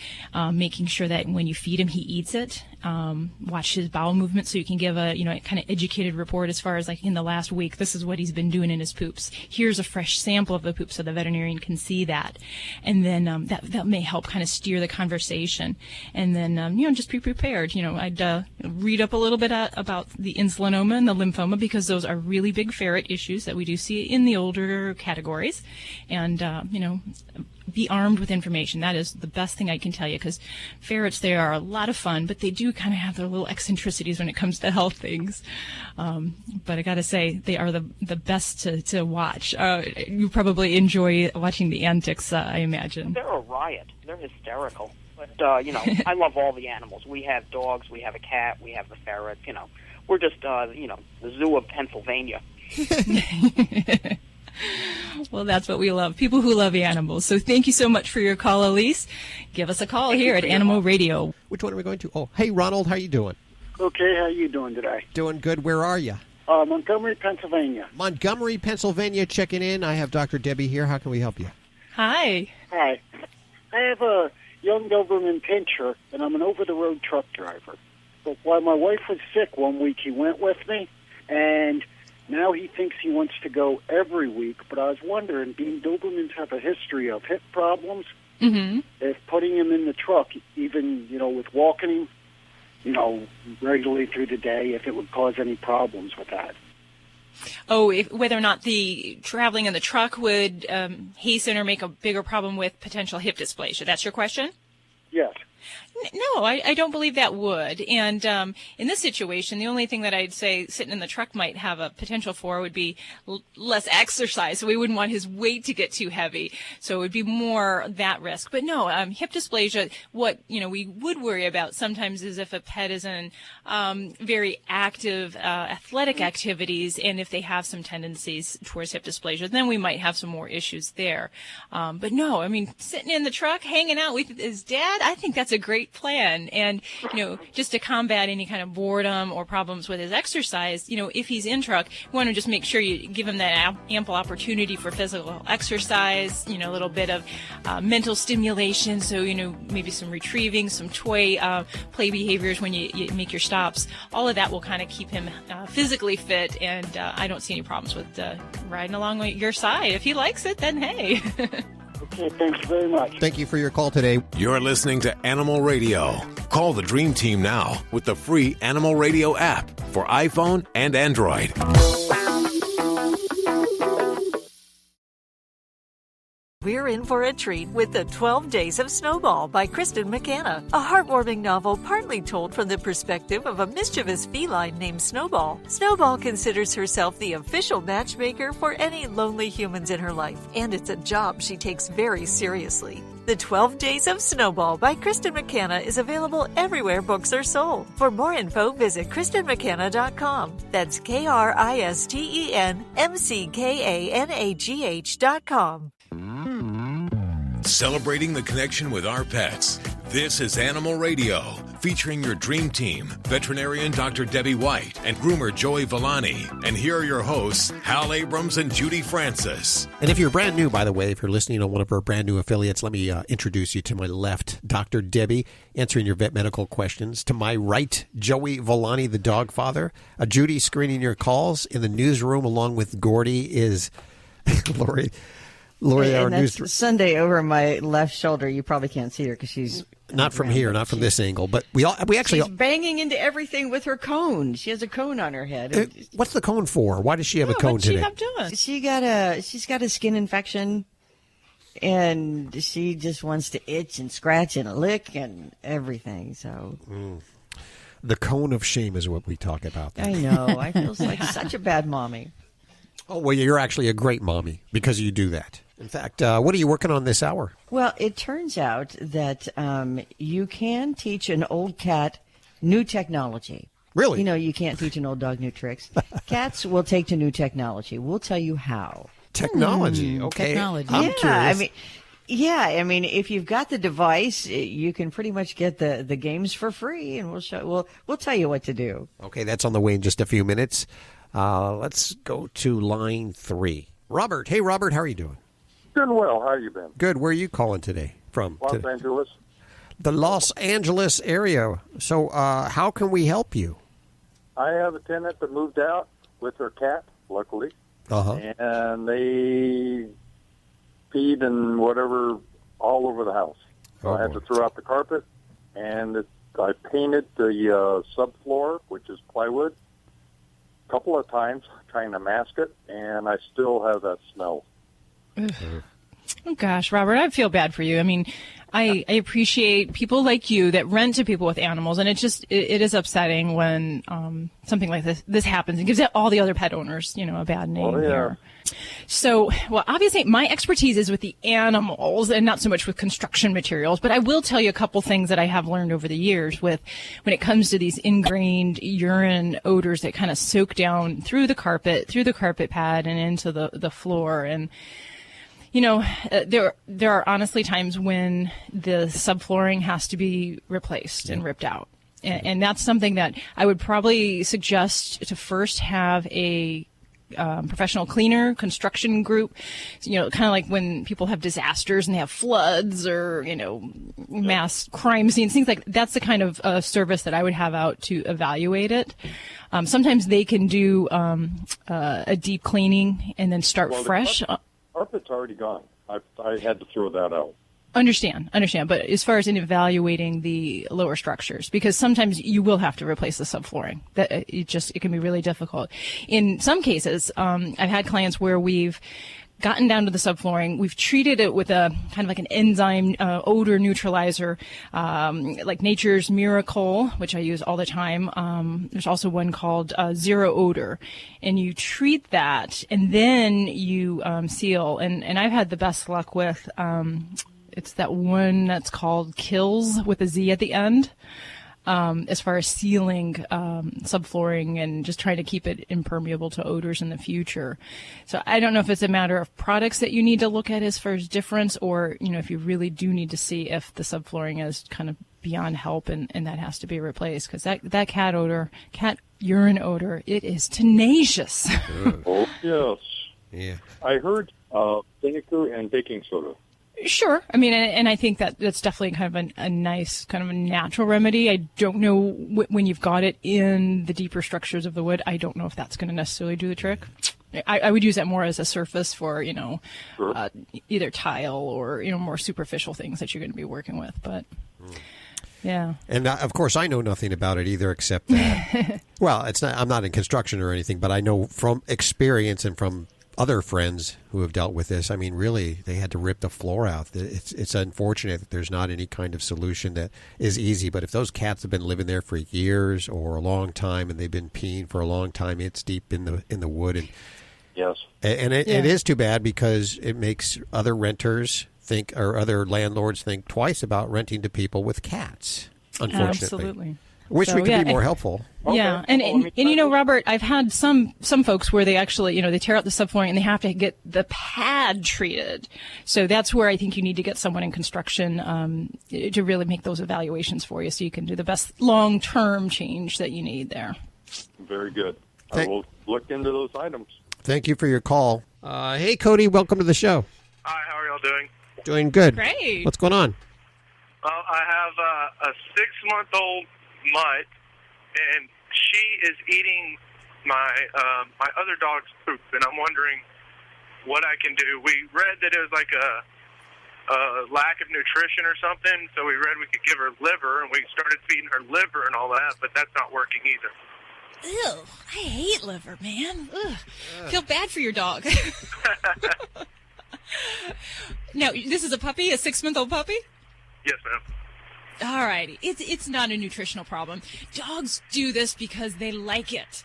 making sure that when you feed him, he eats it. Watch his bowel movement so you can give a, kind of educated report as far as like in the last week, this is what he's been doing in his poops. Here's a fresh sample of the poop so the veterinarian can see that. And then that may help kind of steer the conversation. And then, just be prepared. I'd read up a little bit about the insulinoma and the lymphoma because those are really big ferret issues that we do see in the older categories. And, be armed with information. That is the best thing I can tell you because ferrets, they are a lot of fun, but they do kind of have their little eccentricities when it comes to health things. But I got to say, they are the best to watch. You probably enjoy watching the antics, I imagine. They're a riot. They're hysterical. But, I love all the animals. We have dogs, we have a cat, we have the ferret, We're just, the zoo of Pennsylvania. Well, that's what we love, people who love animals. So thank you so much for your call, Elise. Give us a call here at Animal Radio. Which one are we going to? Oh, hey, Ronald, how you doing? Okay, how you doing today? Doing good. Where are you? Montgomery, Pennsylvania. Montgomery, Pennsylvania, checking in. I have Dr. Debbie here. How can we help you? Hi. Hi. I have a young Doberman Pinscher, and I'm an over-the-road truck driver. But while my wife was sick one week, he went with me, and now he thinks he wants to go every week, but I was wondering, being Dobermans have a history of hip problems, if putting him in the truck, even, with walking him, regularly through the day, if it would cause any problems with that. Oh, whether or not the traveling in the truck would hasten or make a bigger problem with potential hip dysplasia. That's your question? Yes. No, I don't believe that would. And in this situation, the only thing that I'd say sitting in the truck might have a potential for would be less exercise. So we wouldn't want his weight to get too heavy. So it would be more that risk. But no, hip dysplasia, what we would worry about sometimes is if a pet is in very active athletic activities, and if they have some tendencies towards hip dysplasia, then we might have some more issues there. But no, I mean, sitting in the truck, hanging out with his dad, I think that's a great plan. And, just to combat any kind of boredom or problems with his exercise, if he's in truck, you want to just make sure you give him that ample opportunity for physical exercise, a little bit of mental stimulation. So, maybe some retrieving, some toy play behaviors when you make your stops. All of that will kind of keep him physically fit. And I don't see any problems with riding along your side. If he likes it, then hey. Okay, thanks very much. Thank you for your call today. You're listening to Animal Radio. Call the Dream Team now with the free Animal Radio app for iPhone and Android. We're in for a treat with the 12 Days of Snowball by Kristen McKenna, a heartwarming novel partly told from the perspective of a mischievous feline named Snowball. Snowball considers herself the official matchmaker for any lonely humans in her life, and it's a job she takes very seriously. The 12 Days of Snowball by Kristen McKenna is available everywhere books are sold. For more info, visit KristenMcKenna.com. That's KristenMcKanagh.com. Celebrating the connection with our pets. This is Animal Radio, featuring your dream team, veterinarian Dr. Debbie White and groomer Joey Villani. And here are your hosts, Hal Abrams and Judy Francis. And if you're brand new, by the way, if you're listening on one of our brand new affiliates, let me introduce you to my left, Dr. Debbie, answering your vet medical questions. To my right, Joey Villani, the dog father. Judy screening your calls. In the newsroom, along with Gordy, is Lori, our news. Sunday over my left shoulder. You probably can't see her because she's not from here, not from this angle. But we actually she's banging into everything with her cone. She has a cone on her head. What's the cone for? Why does she have a cone today? What's she have doing? She's got a skin infection, and she just wants to itch and scratch and lick and everything. So. The cone of shame is what we talk about. I know. I feel like such a bad mommy. Oh, well, you're actually a great mommy because you do that. In fact, what are you working on this hour? Well, it turns out that you can teach an old cat new technology. Really? You can't teach an old dog new tricks. Cats will take to new technology. We'll tell you how. Technology, okay. Technology. I'm curious. I mean, if you've got the device, you can pretty much get the games for free, and we'll tell you what to do. Okay, that's on the way in just a few minutes. Let's go to line 3. Robert. Hey, Robert, how are you doing? Doing well. How you been? Good. Where are you calling today from? Los Angeles. The Los Angeles area. So how can we help you? I have a tenant that moved out with her cat, luckily. Uh-huh. And they peed and whatever all over the house. So I had to throw out the carpet, and I painted the subfloor, which is plywood, a couple of times trying to mask it, and I still have that smell. Oh, gosh, Robert, I feel bad for you. I mean, I appreciate people like you that rent to people with animals, and it is upsetting when something like this happens. It gives all the other pet owners, a bad name here. So, well, obviously my expertise is with the animals and not so much with construction materials, but I will tell you a couple things that I have learned over the years when it comes to these ingrained urine odors that kind of soak down through the carpet pad and into the floor. And there are honestly times when the subflooring has to be replaced and ripped out. And that's something that I would probably suggest to first have a professional cleaner, construction group, kind of like when people have disasters and they have floods or, mass crime scenes, things like that's the kind of service that I would have out to evaluate it. Sometimes they can do a deep cleaning and then start fresh. Carpet's already gone. I had to throw that out. Understand. But as far as in evaluating the lower structures, because sometimes you will have to replace the subflooring. It can be really difficult. In some cases, I've had clients where we've gotten down to the subflooring. We've treated it with a kind of like an enzyme odor neutralizer, like Nature's Miracle, which I use all the time. There's also one called Zero Odor, and you treat that, and then you seal. And I've had the best luck with it's that one that's called Kills with a Z at the end. As far as sealing subflooring and just trying to keep it impermeable to odors in the future. So I don't know if it's a matter of products that you need to look at as far as difference, or, if you really do need to see if the subflooring is kind of beyond help and that has to be replaced, because that cat urine odor, it is tenacious. Oh, yes. Yeah. I heard vinegar and baking soda. Sure. I mean, and I think that's definitely kind of a nice, kind of a natural remedy. I don't know when you've got it in the deeper structures of the wood, I don't know if that's going to necessarily do the trick. I would use that more as a surface for, Sure. Either tile or, more superficial things that you're going to be working with. But, yeah. And, of course, I know nothing about it either except that, well, I'm not in construction or anything, but I know from experience and from other friends who have dealt with this, I mean, really, they had to rip the floor out. It's unfortunate that there's not any kind of solution that is easy. But if those cats have been living there for years or a long time, and they've been peeing for a long time, it's deep in the wood. And yes, and it is too bad, because it makes other renters think, or other landlords think twice about renting to people with cats. Unfortunately, absolutely. Wish we could be more helpful. Yeah, Okay. and Robert, I've had some folks where they actually, they tear out the subflooring and they have to get the pad treated. So that's where I think you need to get someone in construction to really make those evaluations for you, so you can do the best long-term change that you need there. Very good. I will look into those items. Thank you for your call. Hey, Cody, welcome to the show. Hi, how are y'all doing? Doing good. Great. What's going on? I have a 6-month-old mutt, and she is eating my other dog's poop, and I'm wondering what I can do. We read that it was like a lack of nutrition or something, so we read we could give her liver, and we started feeding her liver and all that, but that's not working either. Ew, I hate liver, man. Ugh. Feel bad for your dog. Now, this is a puppy, a 6-month-old puppy? Yes, ma'am. All righty. It's not a nutritional problem. Dogs do this because they like it.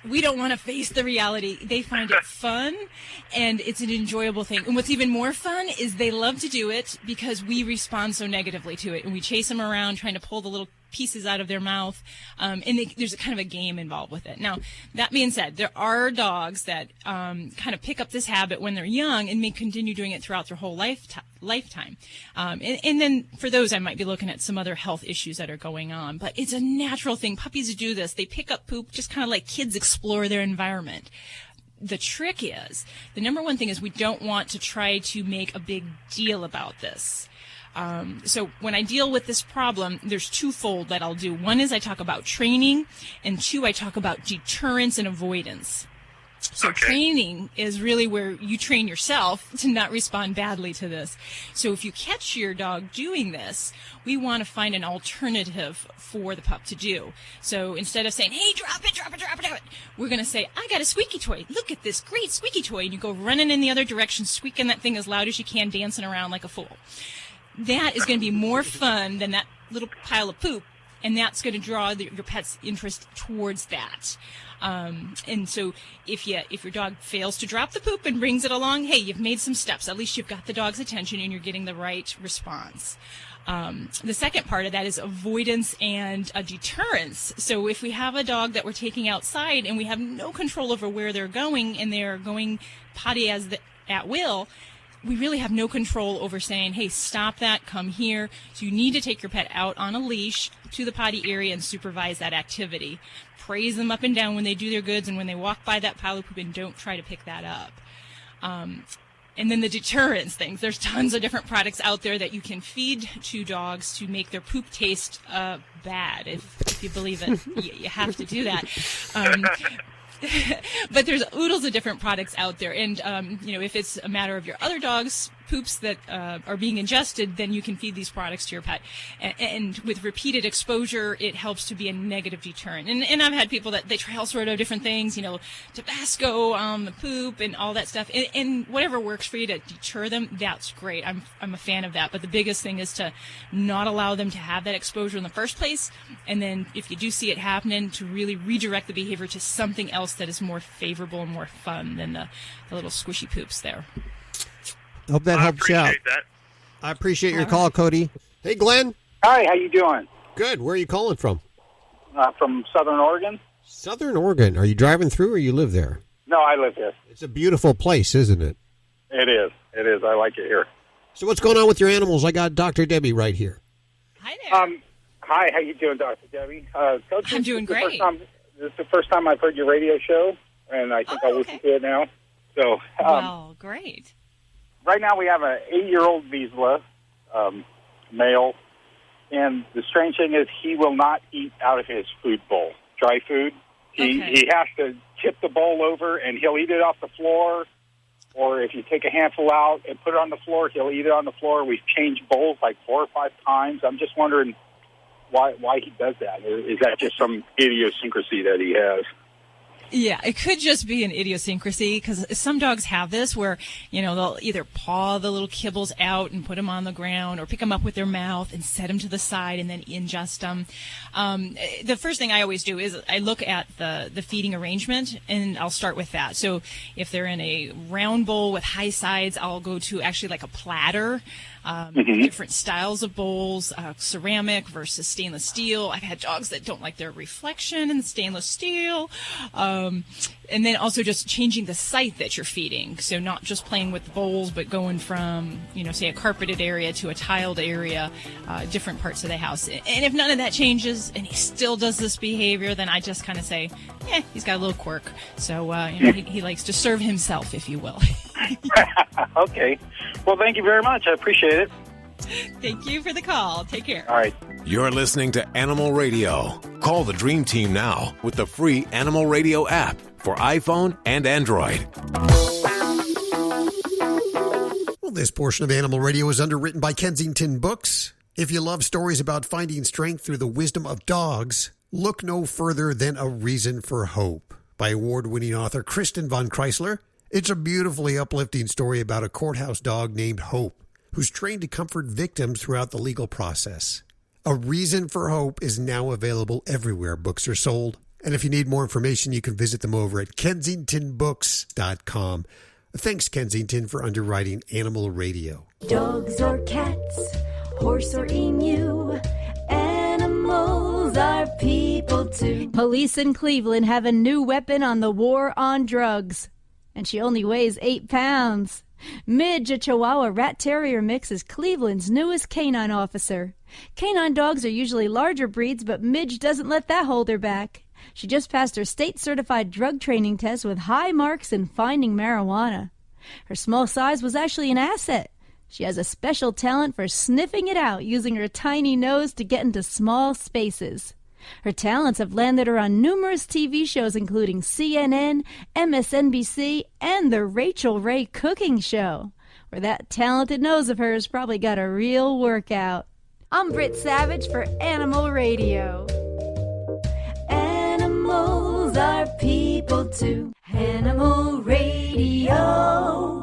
We don't want to face the reality. They find it fun, and it's an enjoyable thing. And what's even more fun is they love to do it because we respond so negatively to it, and we chase them around trying to pull the little pieces out of their mouth, and there's a kind of a game involved with it. Now, that being said, there are dogs that kind of pick up this habit when they're young and may continue doing it throughout their whole lifetime. And then for those, I might be looking at some other health issues that are going on. But it's a natural thing. Puppies do this. They pick up poop just kind of like kids explore their environment. The trick is, the number one thing is we don't want to try to make a big deal about this. So when I deal with this problem, there's twofold that I'll do. One is I talk about training, and two, I talk about deterrence and avoidance. So training is really where you train yourself to not respond badly to this. So if you catch your dog doing this, we want to find an alternative for the pup to do. So instead of saying, hey, drop it, we're going to say, I got a squeaky toy. Look at this great squeaky toy. And you go running in the other direction, squeaking that thing as loud as you can, dancing around like a fool. That is going to be more fun than that little pile of poop, and that's going to draw your pet's interest towards that. And so if your dog fails to drop the poop and brings it along, hey, you've made some steps. At least you've got the dog's attention and you're getting the right response. The second part of that is avoidance and deterrence. So if we have a dog that we're taking outside and we have no control over where they're going, and they're going potty at will, we really have no control over saying, hey, stop that, come here. So you need to take your pet out on a leash to the potty area and supervise that activity. Praise them up and down when they do their goods and when they walk by that pile of poop, and don't try to pick that up. And then the deterrence things. There's tons of different products out there that you can feed to dogs to make their poop taste bad. If you believe it, you have to do that. But there's oodles of different products out there. And, if it's a matter of your other dog's poop poops that are being ingested, then you can feed these products to your pet. And with repeated exposure, it helps to be a negative deterrent. And I've had people that they try all sort of different things, Tabasco on the poop and all that stuff. And whatever works for you to deter them, that's great. I'm a fan of that. But the biggest thing is to not allow them to have that exposure in the first place. And then if you do see it happening, to really redirect the behavior to something else that is more favorable and more fun than the little squishy poops there. Hope that helps you out. That. I appreciate your call, Cody. Hey, Glenn. Hi, how you doing? Good. Where are you calling from? From Southern Oregon. Southern Oregon. Are you driving through or you live there? No, I live here. It's a beautiful place, isn't it? It is. It is. I like it here. So what's going on with your animals? I got Dr. Debbie right here. Hi there. Hi, how you doing, Dr. Debbie? Coach, I'm doing great. This is the first time I've heard your radio show, and I think I'll listen to it now. So, well, great. Right now we have an 8-year-old Vizsla, male, and the strange thing is he will not eat out of his food bowl, dry food. He has to tip the bowl over, and he'll eat it off the floor, or if you take a handful out and put it on the floor, he'll eat it on the floor. We've changed bowls like 4 or 5 times. I'm just wondering why he does that. Is that just some idiosyncrasy that he has? Yeah, it could just be an idiosyncrasy because some dogs have this where, they'll either paw the little kibbles out and put them on the ground or pick them up with their mouth and set them to the side and then ingest them. The first thing I always do is I look at the feeding arrangement and I'll start with that. So if they're in a round bowl with high sides, I'll go to actually like a platter. Different styles of bowls, ceramic versus stainless steel. I've had dogs that don't like their reflection in stainless steel. And then also just changing the site that you're feeding. So not just playing with the bowls, but going from, say a carpeted area to a tiled area, different parts of the house. And if none of that changes and he still does this behavior, then I just kind of say, he's got a little quirk. So, he likes to serve himself, if you will. Okay. Well, thank you very much. I appreciate it. Thank you for the call. Take care. All right. You're listening to Animal Radio. Call the Dream Team now with the free Animal Radio app for iPhone and Android. Well, this portion of Animal Radio is underwritten by Kensington Books. If you love stories about finding strength through the wisdom of dogs, look no further than A Reason for Hope by award-winning author Kristen von Kreisler. It's a beautifully uplifting story about a courthouse dog named Hope, who's trained to comfort victims throughout the legal process. A Reason for Hope is now available everywhere books are sold. And if you need more information, you can visit them over at kensingtonbooks.com. Thanks, Kensington, for underwriting Animal Radio. Dogs or cats, horse or emu, animals are people too. Police in Cleveland have a new weapon on the war on drugs. And she only weighs 8 pounds. Midge, a Chihuahua Rat Terrier mix, is Cleveland's newest canine officer. Canine dogs are usually larger breeds, but Midge doesn't let that hold her back. She just passed her state-certified drug training test with high marks in finding marijuana. Her small size was actually an asset. She has a special talent for sniffing it out, using her tiny nose to get into small spaces. Her talents have landed her on numerous TV shows including CNN, MSNBC, and The Rachel Ray Cooking Show, where that talented nose of hers probably got a real workout. I'm Britt Savage for Animal Radio. Animals are people too. Animal Radio.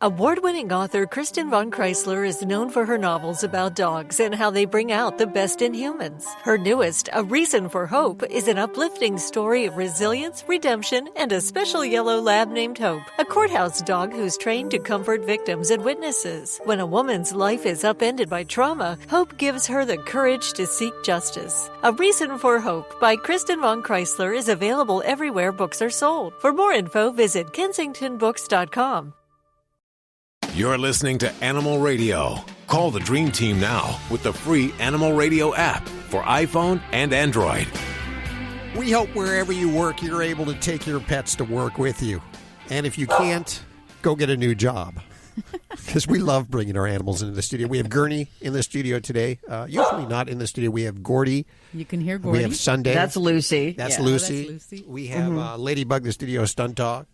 Award-winning author Kristen von Kreisler is known for her novels about dogs and how they bring out the best in humans. Her newest, A Reason for Hope, is an uplifting story of resilience, redemption, and a special yellow lab named Hope, a courthouse dog who's trained to comfort victims and witnesses. When a woman's life is upended by trauma, Hope gives her the courage to seek justice. A Reason for Hope by Kristen von Kreisler is available everywhere books are sold. For more info, visit kensingtonbooks.com. You're listening to Animal Radio. Call the Dream Team now with the free Animal Radio app for iPhone and Android. We hope wherever you work, you're able to take your pets to work with you. And if you can't, go get a new job. Because we love bringing our animals into the studio. We have Gurney in the studio today. Usually not in the studio. We have Gordy. You can hear Gordy. We have Sunday. That's Lucy. That's Yeah. Lucy. That's Lucy. We have Ladybug in the studio, Stunt Dog.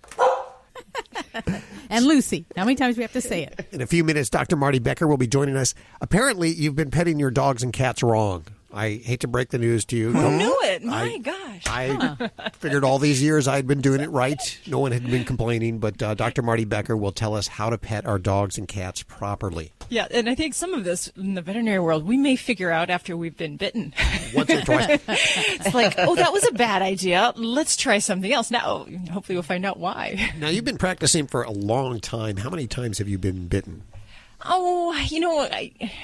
And Lucy. How many times do we have to say it? In a few minutes, Dr. Marty Becker will be joining us. Apparently, you've been petting your dogs and cats wrong. I hate to break the news to you. Who knew it? My gosh. I figured all these years I'd been doing it right. No one had been complaining, but Dr. Marty Becker will tell us how to pet our dogs and cats properly. Yeah, and I think some of this in the veterinary world, we may figure out after we've been bitten. Once or twice. It's like, oh, that was a bad idea. Let's try something else. Now, hopefully we'll find out why. Now, you've been practicing for a long time. How many times have you been bitten? Oh,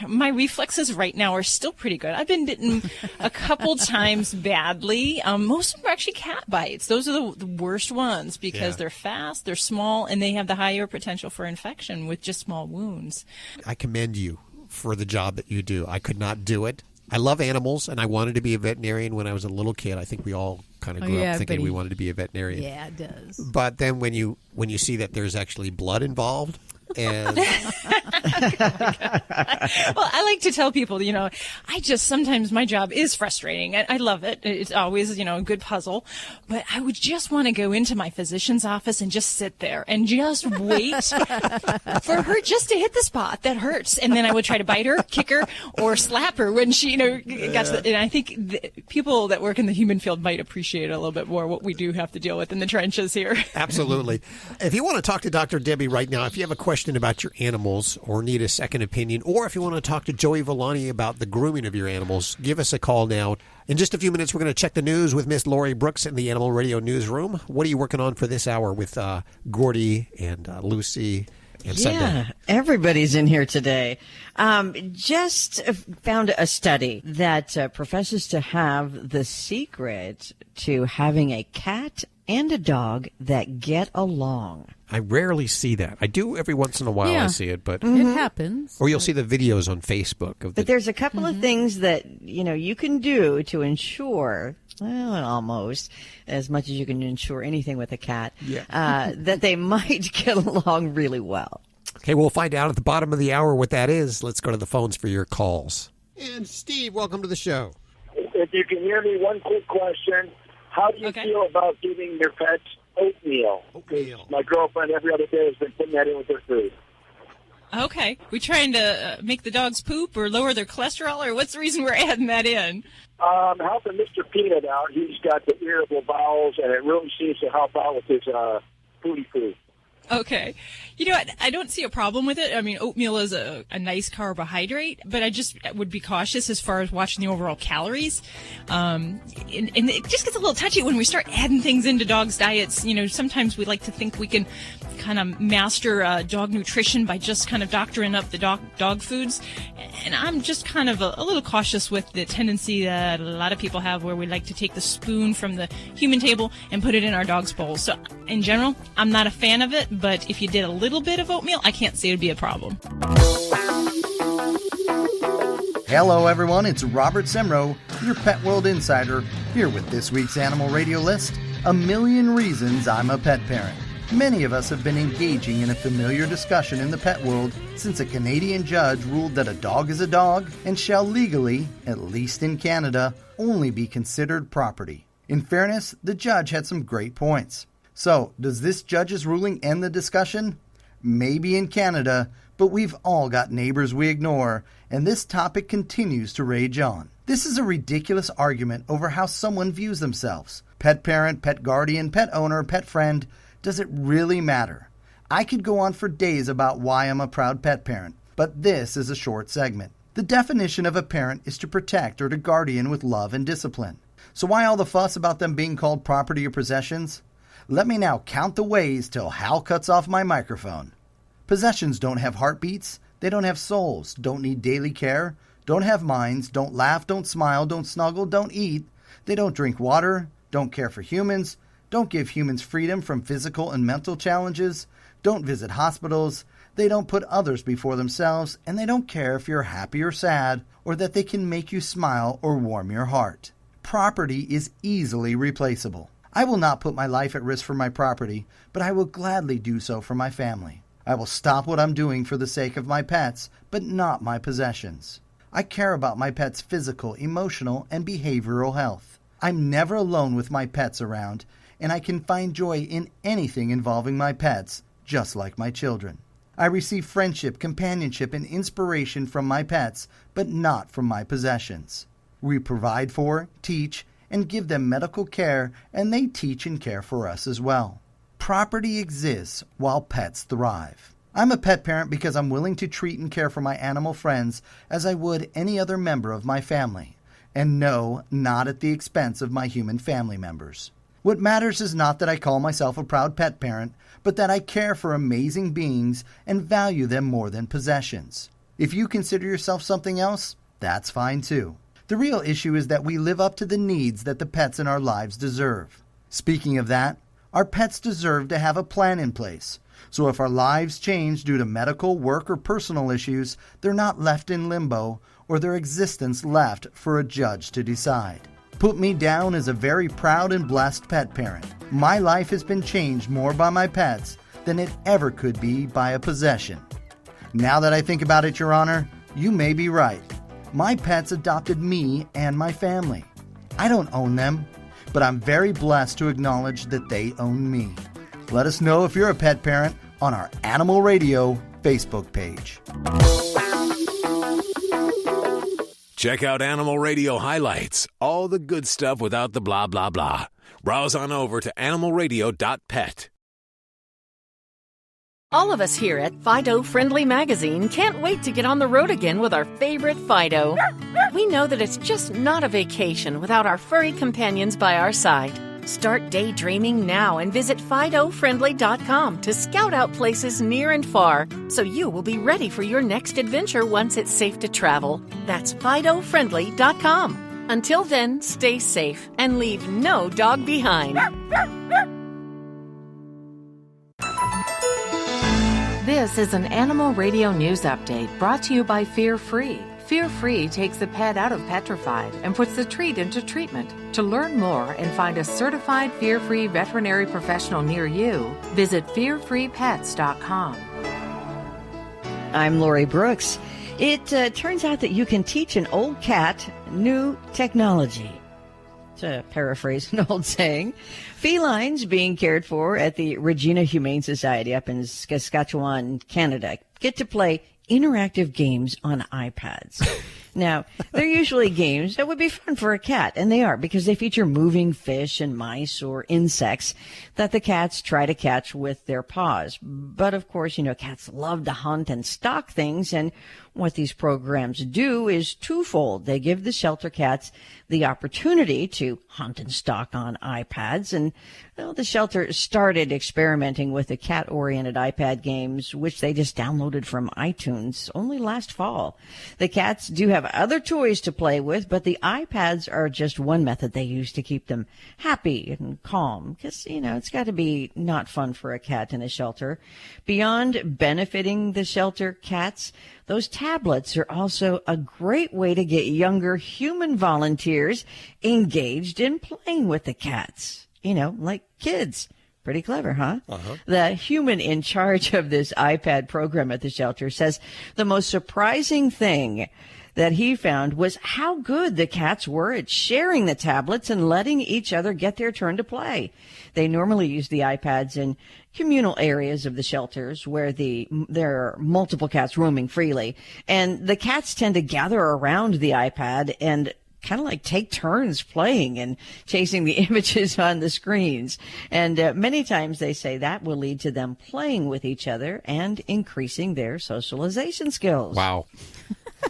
my reflexes right now are still pretty good. I've been bitten a couple times badly. Most of them are actually cat bites. Those are the worst ones because they're fast, they're small, and they have the higher potential for infection with just small wounds. I commend you for the job that you do. I could not do it. I love animals, and I wanted to be a veterinarian when I was a little kid. I think we all kind of grew up thinking we wanted to be a veterinarian. Yeah, it does. But then when you see that there's actually blood involved, and well, I like to tell people, sometimes my job is frustrating. I love it. It's always, a good puzzle. But I would just want to go into my physician's office and just sit there and just wait for her just to hit the spot that hurts. And then I would try to bite her, kick her, or slap her when she, got to and I think people that work in the human field might appreciate a little bit more what we do have to deal with in the trenches here. Absolutely. If you want to talk to Dr. Debbie right now, if you have a question about your animals or need a second opinion, or if you want to talk to Joey Villani about the grooming of your animals, give us a call now. In just a few minutes, we're going to check the news with Miss Lori Brooks in the Animal Radio Newsroom. What are you working on for this hour with Gordy and Lucy and Sunday? Yeah, everybody's in here today. Just found a study that professes to have the secret to having a cat and a dog that get along. I rarely see that. I do every once in a while. I see it, but it happens. Or you'll see the videos on Facebook of the. But there's a couple of things that you can do to ensure, well, almost as much as you can ensure anything with a cat, that they might get along really well. Okay, we'll find out at the bottom of the hour what that is. Let's go to the phones for your calls. And Steve, welcome to the show. If you can hear me, one quick question. How do you feel about giving your pets oatmeal? My girlfriend every other day has been putting that in with their food. Okay. We trying to make the dogs poop or lower their cholesterol, or what's the reason we're adding that in? Helping Mr. Peanut out. He's got the irritable bowels, and it really seems to help out with his foodie food. Okay. I don't see a problem with it. I mean, oatmeal is a nice carbohydrate, but I just would be cautious as far as watching the overall calories. And it just gets a little touchy when we start adding things into dogs' diets. Sometimes we like to think we can kind of master dog nutrition by just kind of doctoring up the dog foods. And I'm just kind of a little cautious with the tendency that a lot of people have where we like to take the spoon from the human table and put it in our dog's bowl. So in general, I'm not a fan of it, but if you did a little bit of oatmeal, I can't see it would be a problem. Hello everyone, it's Robert Semro, your Pet World Insider, here with this week's Animal Radio List, 1,000,000 Reasons I'm a Pet Parent. Many of us have been engaging in a familiar discussion in the pet world since a Canadian judge ruled that a dog is a dog and shall legally, at least in Canada, only be considered property. In fairness, the judge had some great points. So, does this judge's ruling end the discussion? Maybe in Canada, but we've all got neighbors we ignore, and this topic continues to rage on. This is a ridiculous argument over how someone views themselves. Pet parent, pet guardian, pet owner, pet friend. Does it really matter? I could go on for days about why I'm a proud pet parent, but this is a short segment. The definition of a parent is to protect or to guardian with love and discipline. So why all the fuss about them being called property or possessions? Let me now count the ways till Hal cuts off my microphone. Possessions don't have heartbeats, they don't have souls, don't need daily care, don't have minds, don't laugh, don't smile, don't snuggle, don't eat, they don't drink water, don't care for humans, don't give humans freedom from physical and mental challenges, don't visit hospitals, they don't put others before themselves, and they don't care if you're happy or sad, or that they can make you smile or warm your heart. Property is easily replaceable. I will not put my life at risk for my property, but I will gladly do so for my family. I will stop what I'm doing for the sake of my pets, but not my possessions. I care about my pets' physical, emotional, and behavioral health. I'm never alone with my pets around, and I can find joy in anything involving my pets, just like my children. I receive friendship, companionship, and inspiration from my pets, but not from my possessions. We provide for, teach, and give them medical care, and they teach and care for us as well. Property exists while pets thrive. I'm a pet parent because I'm willing to treat and care for my animal friends as I would any other member of my family. And no, not at the expense of my human family members. What matters is not that I call myself a proud pet parent, but that I care for amazing beings and value them more than possessions. If you consider yourself something else, that's fine too. The real issue is that we live up to the needs that the pets in our lives deserve. Speaking of that, our pets deserve to have a plan in place. So if our lives change due to medical, work, or personal issues, they're not left in limbo or their existence left for a judge to decide. Put me down as a very proud and blessed pet parent. My life has been changed more by my pets than it ever could be by a possession. Now that I think about it, Your Honor, you may be right. My pets adopted me and my family. I don't own them, but I'm very blessed to acknowledge that they own me. Let us know if you're a pet parent on our Animal Radio Facebook page. Check out Animal Radio highlights, all the good stuff without the blah, blah, blah. Browse on over to animalradio.pet. All of us here at Fido Friendly Magazine can't wait to get on the road again with our favorite Fido. We know that it's just not a vacation without our furry companions by our side. Start daydreaming now and visit FidoFriendly.com to scout out places near and far so you will be ready for your next adventure once it's safe to travel. That's FidoFriendly.com. Until then, stay safe and leave no dog behind. This is an Animal Radio News Update brought to you by Fear Free. Fear Free takes the pet out of petrified and puts the treat into treatment. To learn more and find a certified Fear Free veterinary professional near you, visit fearfreepets.com. I'm Lori Brooks. It turns out that you can teach an old cat new technology. To paraphrase an old saying, felines being cared for at the Regina Humane Society up in Saskatchewan, Canada, get to play interactive games on iPads. Now, they're usually games that would be fun for a cat, and they are, because they feature moving fish and mice or insects that the cats try to catch with their paws. But, of course, cats love to hunt and stalk things, and what these programs do is twofold. They give the shelter cats the opportunity to hunt and stalk on iPads, and the shelter started experimenting with the cat-oriented iPad games, which they just downloaded from iTunes only last fall. The cats do have other toys to play with, but the iPads are just one method they use to keep them happy and calm, because, it's got to be not fun for a cat in a shelter. Beyond benefiting the shelter cats, those tablets are also a great way to get younger human volunteers engaged in playing with the cats. Like kids. Pretty clever, huh? Uh-huh. The human in charge of this iPad program at the shelter says the most surprising thing that he found was how good the cats were at sharing the tablets and letting each other get their turn to play. They normally use the iPads in communal areas of the shelters where there are multiple cats roaming freely, and the cats tend to gather around the iPad and kind of like take turns playing and chasing the images on the screens. And many times they say that will lead to them playing with each other and increasing their socialization skills. Wow.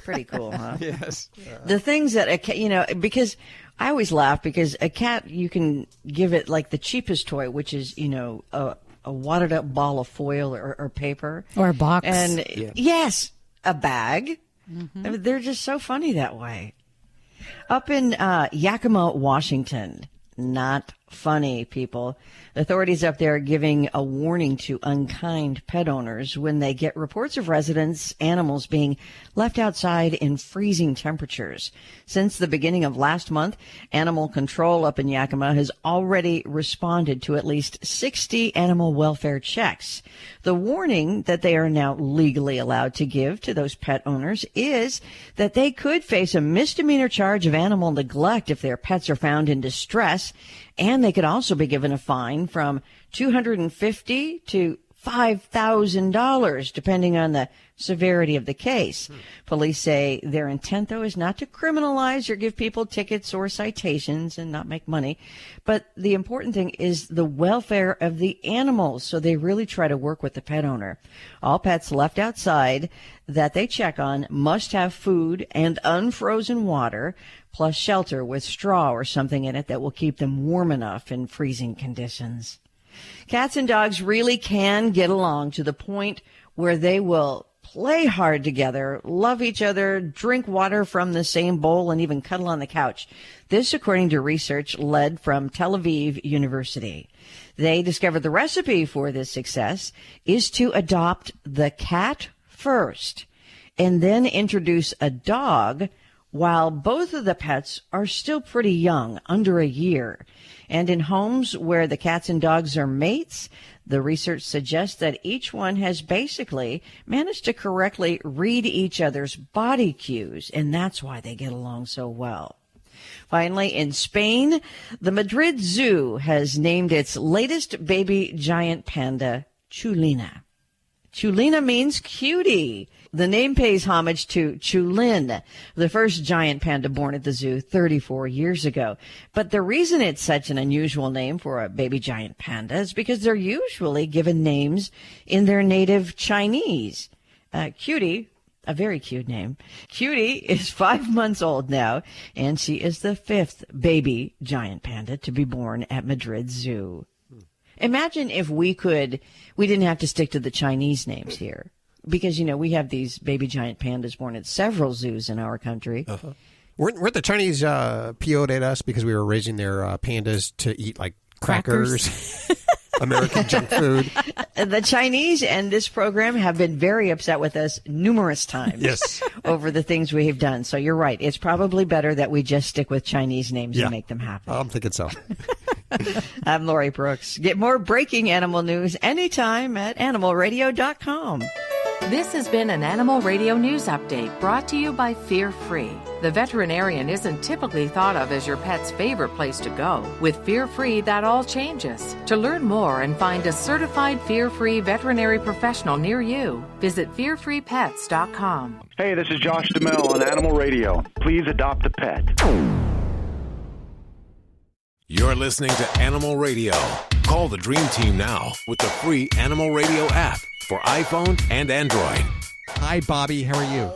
Pretty cool, huh? Yes. The things that a cat, because I always laugh because a cat, you can give it like the cheapest toy, which is, a wadded up ball of foil or paper. Or a box. And yes, a bag. Mm-hmm. They're just so funny that way. Up in Yakima, Washington, not funny, people. Authorities up there are giving a warning to unkind pet owners when they get reports of residents' animals being left outside in freezing temperatures. Since the beginning of last month, Animal Control up in Yakima has already responded to at least 60 animal welfare checks. The warning that they are now legally allowed to give to those pet owners is that they could face a misdemeanor charge of animal neglect if their pets are found in distress, and they could also be given a fine from $250 to $5,000, depending on the severity of the case. Police say their intent, though, is not to criminalize or give people tickets or citations and not make money. But the important thing is the welfare of the animals. So they really try to work with the pet owner. All pets left outside that they check on must have food and unfrozen water, plus shelter with straw or something in it that will keep them warm enough in freezing conditions. Cats and dogs really can get along to the point where they will play hard together, love each other, drink water from the same bowl, and even cuddle on the couch. This, according to research led from Tel Aviv University. They discovered the recipe for this success is to adopt the cat first and then introduce a dog while both of the pets are still pretty young, under a year. And in homes where the cats and dogs are mates, the research suggests that each one has basically managed to correctly read each other's body cues, and that's why they get along so well. Finally, in Spain, the Madrid Zoo has named its latest baby giant panda Chulina. Chulina means cutie. The name pays homage to Chulin, the first giant panda born at the zoo 34 years ago. But the reason it's such an unusual name for a baby giant panda is because they're usually given names in their native Chinese. Cutie, a very cute name. Cutie is 5 months old now, and she is the 5th baby giant panda to be born at Madrid Zoo. Imagine if we didn't have to stick to the Chinese names here. Because, we have these baby giant pandas born at several zoos in our country. Uh-huh. Weren't the Chinese PO'd at us because we were raising their pandas to eat, like, crackers? American junk food. The Chinese and this program have been very upset with us numerous times over the things we have done. So you're right. It's probably better that we just stick with Chinese names and make them happy. I'm thinking so. I'm Lori Brooks. Get more breaking animal news anytime at animalradio.com. This has been an Animal Radio News Update brought to you by Fear Free. The veterinarian isn't typically thought of as your pet's favorite place to go. With Fear Free, that all changes. To learn more and find a certified Fear Free veterinary professional near you, visit fearfreepets.com. Hey, this is Josh DeMille on Animal Radio. Please adopt a pet. You're listening to Animal Radio. Call the Dream Team now with the free Animal Radio app for iPhone and Android. Hi, Bobby. How are you?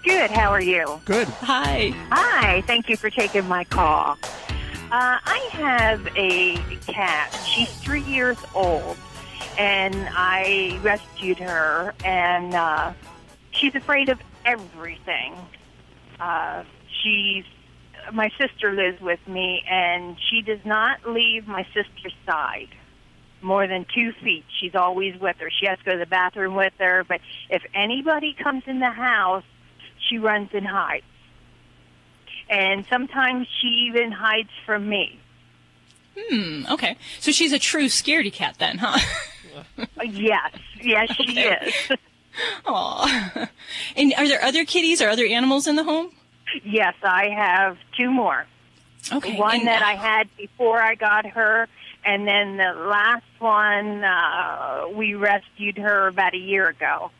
Good. How are you? Good. Hi. Hi. Thank you for taking my call. I have a cat. She's 3 years old, and I rescued her, and she's afraid of everything. My sister lives with me, and she does not leave my sister's side more than 2 feet. She's always with her. She has to go to the bathroom with her, but if anybody comes in the house, she runs and hides. And sometimes she even hides from me. Okay. So she's a true scaredy cat then, huh? Yes. Yes, she is. Aw. And are there other kitties or other animals in the home? Yes, I have 2 more. Okay. One that I had before I got her, and then the last one, we rescued her about a year ago.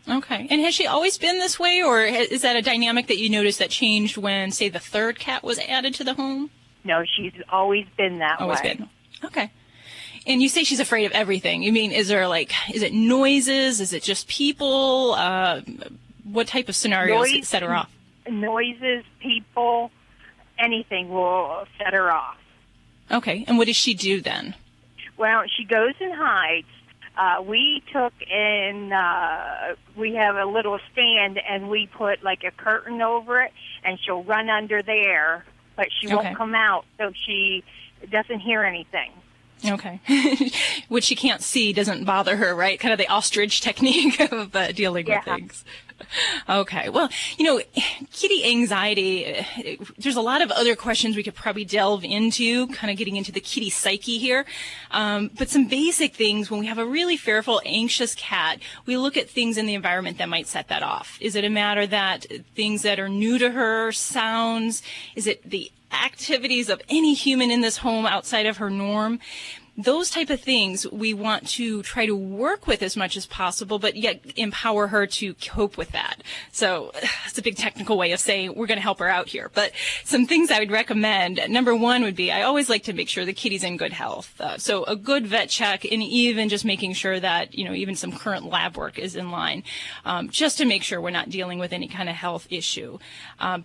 Okay. And has she always been this way, or is that a dynamic that you noticed that changed when, say, the 3rd cat was added to the home? No, she's always been that way. Always been. Okay. And you say she's afraid of everything. You mean, is it noises? Is it just people? What type of scenarios set her off? Noises, people, anything will set her off. Okay. And what does she do then? Well, she goes and hides. We took in, we have a little stand, and we put like a curtain over it, and she'll run under there, but she won't come out, so she doesn't hear anything. Okay. What she can't see doesn't bother her, right? Kind of the ostrich technique of dealing with things. Okay. Well, kitty anxiety, there's a lot of other questions we could probably delve into, kind of getting into the kitty psyche here. But some basic things, when we have a really fearful, anxious cat, we look at things in the environment that might set that off. Is it a matter that things that are new to her, sounds? Is it the activities of any human in this home outside of her norm? those type of things we want to try to work with as much as possible, but yet empower her to cope with that. So it's a big technical way of saying we're going to help her out here. But some things I would recommend, number one would be, I always like to make sure the kitty's in good health. So a good vet check, and even just making sure that, even some current lab work is in line, just to make sure we're not dealing with any kind of health issue.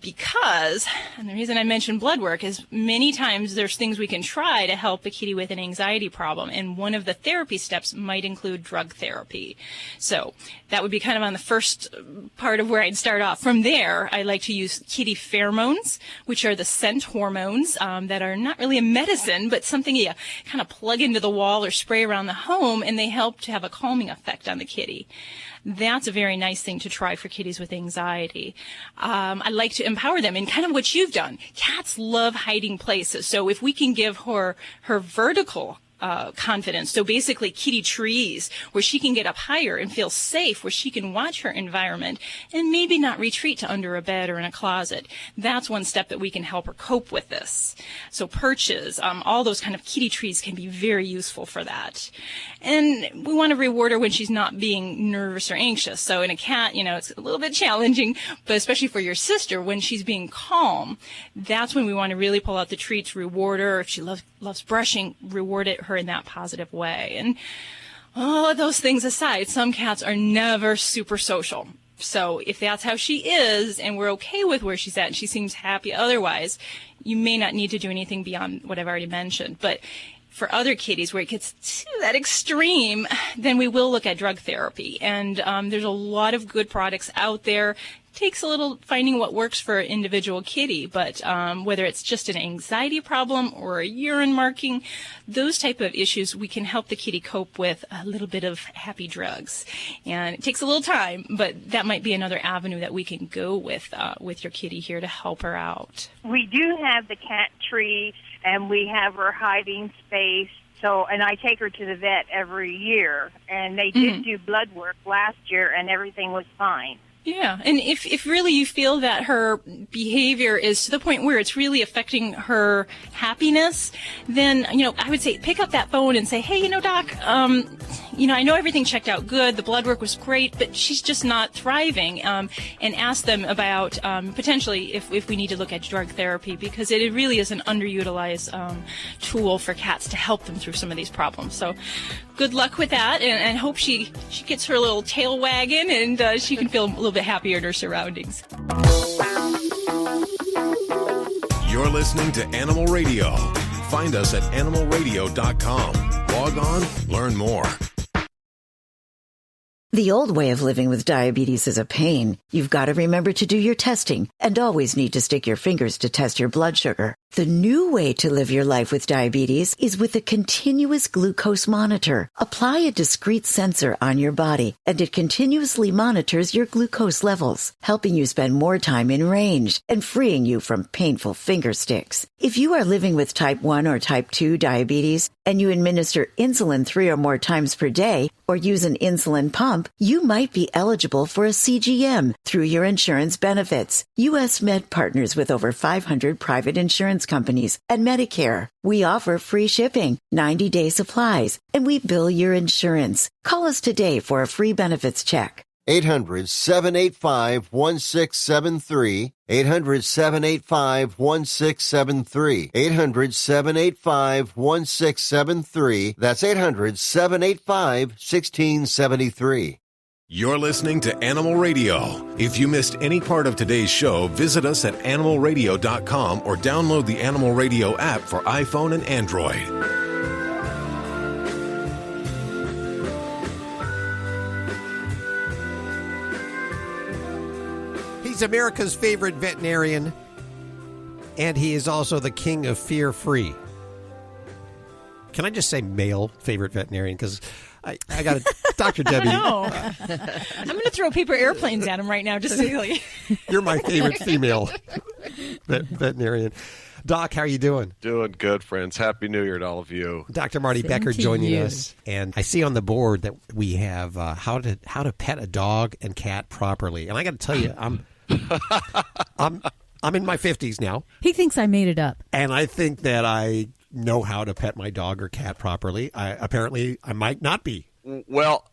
Because, and the reason I mentioned blood work is many times there's things we can try to help a kitty with an anxiety problem, and one of the therapy steps might include drug therapy. So that would be kind of on the first part of where I'd start off. From there, I like to use kitty pheromones, which are the scent hormones that are not really a medicine, but something you kind of plug into the wall or spray around the home, and they help to have a calming effect on the kitty. That's a very nice thing to try for kitties with anxiety. I like to empower them in kind of what you've done. Cats love hiding places. So if we can give her vertical confidence. So basically kitty trees where she can get up higher and feel safe, where she can watch her environment and maybe not retreat to under a bed or in a closet. That's one step that we can help her cope with this. So perches, all those kind of kitty trees can be very useful for that. And we want to reward her when she's not being nervous or anxious. So in a cat, it's a little bit challenging, but especially for your sister, when she's being calm, that's when we want to really pull out the treats, reward her. If she loves brushing, reward her in that positive way. And all of those things aside, some cats are never super social. So if that's how she is and we're okay with where she's at and she seems happy otherwise, you may not need to do anything beyond what I've already mentioned. But for other kitties where it gets to that extreme, then we will look at drug therapy. And there's a lot of good products out there. Takes a little finding what works for an individual kitty, but whether it's just an anxiety problem or a urine marking, those type of issues, we can help the kitty cope with a little bit of happy drugs. And it takes a little time, but that might be another avenue that we can go with your kitty here to help her out. We do have the cat tree, and we have her hiding space. So, and I take her to the vet every year, and they did do blood work last year, and everything was fine. Yeah, and if really you feel that her behavior is to the point where it's really affecting her happiness, then, I would say pick up that phone and say, hey, Doc, I know everything checked out good, the blood work was great, but she's just not thriving, and ask them about potentially if we need to look at drug therapy, because it really is an underutilized tool for cats to help them through some of these problems. So good luck with that, and hope she gets her little tail wagging and she can feel a little bit happier in her surroundings. You're listening to Animal Radio. Find us at animalradio.com. Log on, learn more. The old way of living with diabetes is a pain. You've got to remember to do your testing and always need to stick your fingers to test your blood sugar. The new way to live your life with diabetes is with a continuous glucose monitor. Apply a discrete sensor on your body, and it continuously monitors your glucose levels, helping you spend more time in range and freeing you from painful finger sticks. If you are living with type 1 or type 2 diabetes and you administer insulin 3 or more times per day or use an insulin pump, you might be eligible for a CGM through your insurance benefits. U.S. Med partners with over 500 private insurance companies and Medicare. We offer free shipping, 90-day supplies, and we bill your insurance. Call us today for a free benefits check. 800-785-1673. 800-785-1673. 800-785-1673. That's 800-785-1673. You're listening to Animal Radio. If you missed any part of today's show, visit us at animalradio.com or download the Animal Radio app for iPhone and Android. He's America's favorite veterinarian, and he is also the king of fear-free. Can I just say male favorite veterinarian? Because I got a Dr. Debbie. No. I'm going to throw paper airplanes at him right now, just silly. You're my favorite female veterinarian. Doc, how are you doing? Doing good, friends. Happy New Year to all of you. Dr. Marty Becker joining us. And I see on the board that we have how to pet a dog and cat properly. And I got to tell you, I'm in my 50s now. He thinks I made it up. And I think that I know how to pet my dog or cat properly. Apparently, I might not be. Well,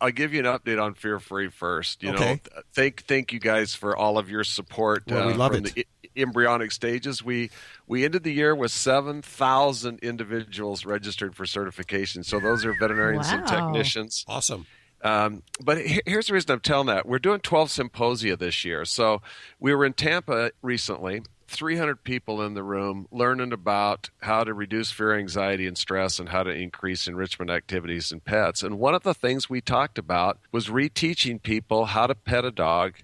I'll give you an update on Fear Free first. You know, thank you guys for all of your support. Well, we love from it. The embryonic stages. We ended the year with 7,000 individuals registered for certification. So those are veterinarians and technicians. Awesome. But here's the reason I'm telling that. We're doing 12 symposia this year. So we were in Tampa recently. 300 people in the room learning about how to reduce fear, anxiety, and stress and how to increase enrichment activities in pets. And one of the things we talked about was reteaching people how to pet a dog,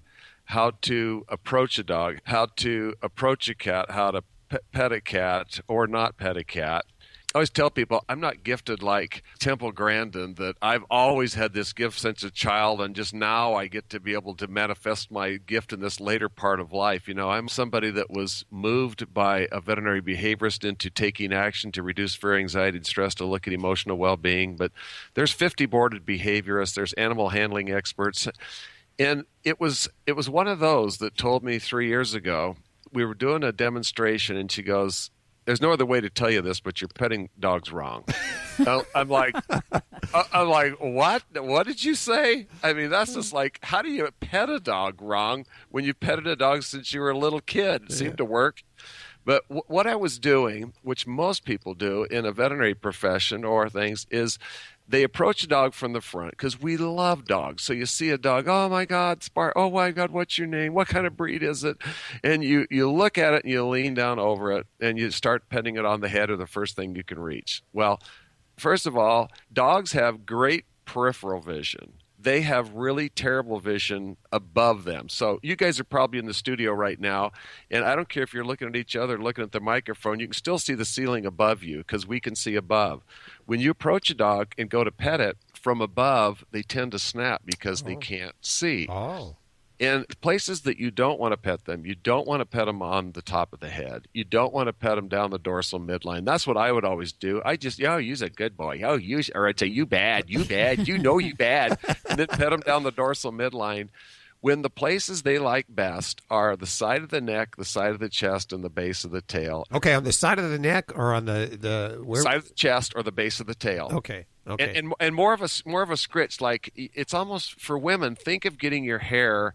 how to approach a dog, how to approach a cat, how to pet a cat or not pet a cat. I always tell people I'm not gifted like Temple Grandin, that I've always had this gift since a child, and just now I get to be able to manifest my gift in this later part of life. You know, I'm somebody that was moved by a veterinary behaviorist into taking action to reduce fear, anxiety, and stress to look at emotional well-being. But there's 50 boarded behaviorists, there's animal handling experts. And it was one of those that told me 3 years ago, we were doing a demonstration, and she goes, "There's no other way to tell you this, but you're petting dogs wrong." I'm like, what? What did you say? I mean, that's just like, how do you pet a dog wrong when you petted a dog since you were a little kid? It seemed to work. But what I was doing, which most people do in a veterinary profession or things, is they approach a dog from the front because we love dogs. So you see a dog, oh my God, Spark, oh my God, what's your name? What kind of breed is it? And you look at it and you lean down over it and you start petting it on the head or the first thing you can reach. Well, first of all, dogs have great peripheral vision. They have really terrible vision above them. So you guys are probably in the studio right now, and I don't care if you're looking at each other, looking at the microphone, you can still see the ceiling above you because we can see above. When you approach a dog and go to pet it, from above, they tend to snap because they can't see. Oh. In places that you don't want to pet them, you don't want to pet them on the top of the head. You don't want to pet them down the dorsal midline. That's what I would always do. I just, you's a good boy. Or I'd say, you bad, you bad, you know you bad. And then pet them down the dorsal midline. When the places they like best are the side of the neck, the side of the chest, and the base of the tail. Okay, on the side of the neck or on the where? Side of the chest or the base of the tail. Okay. Okay. And more of a scritch, like it's almost for women. Think of getting your hair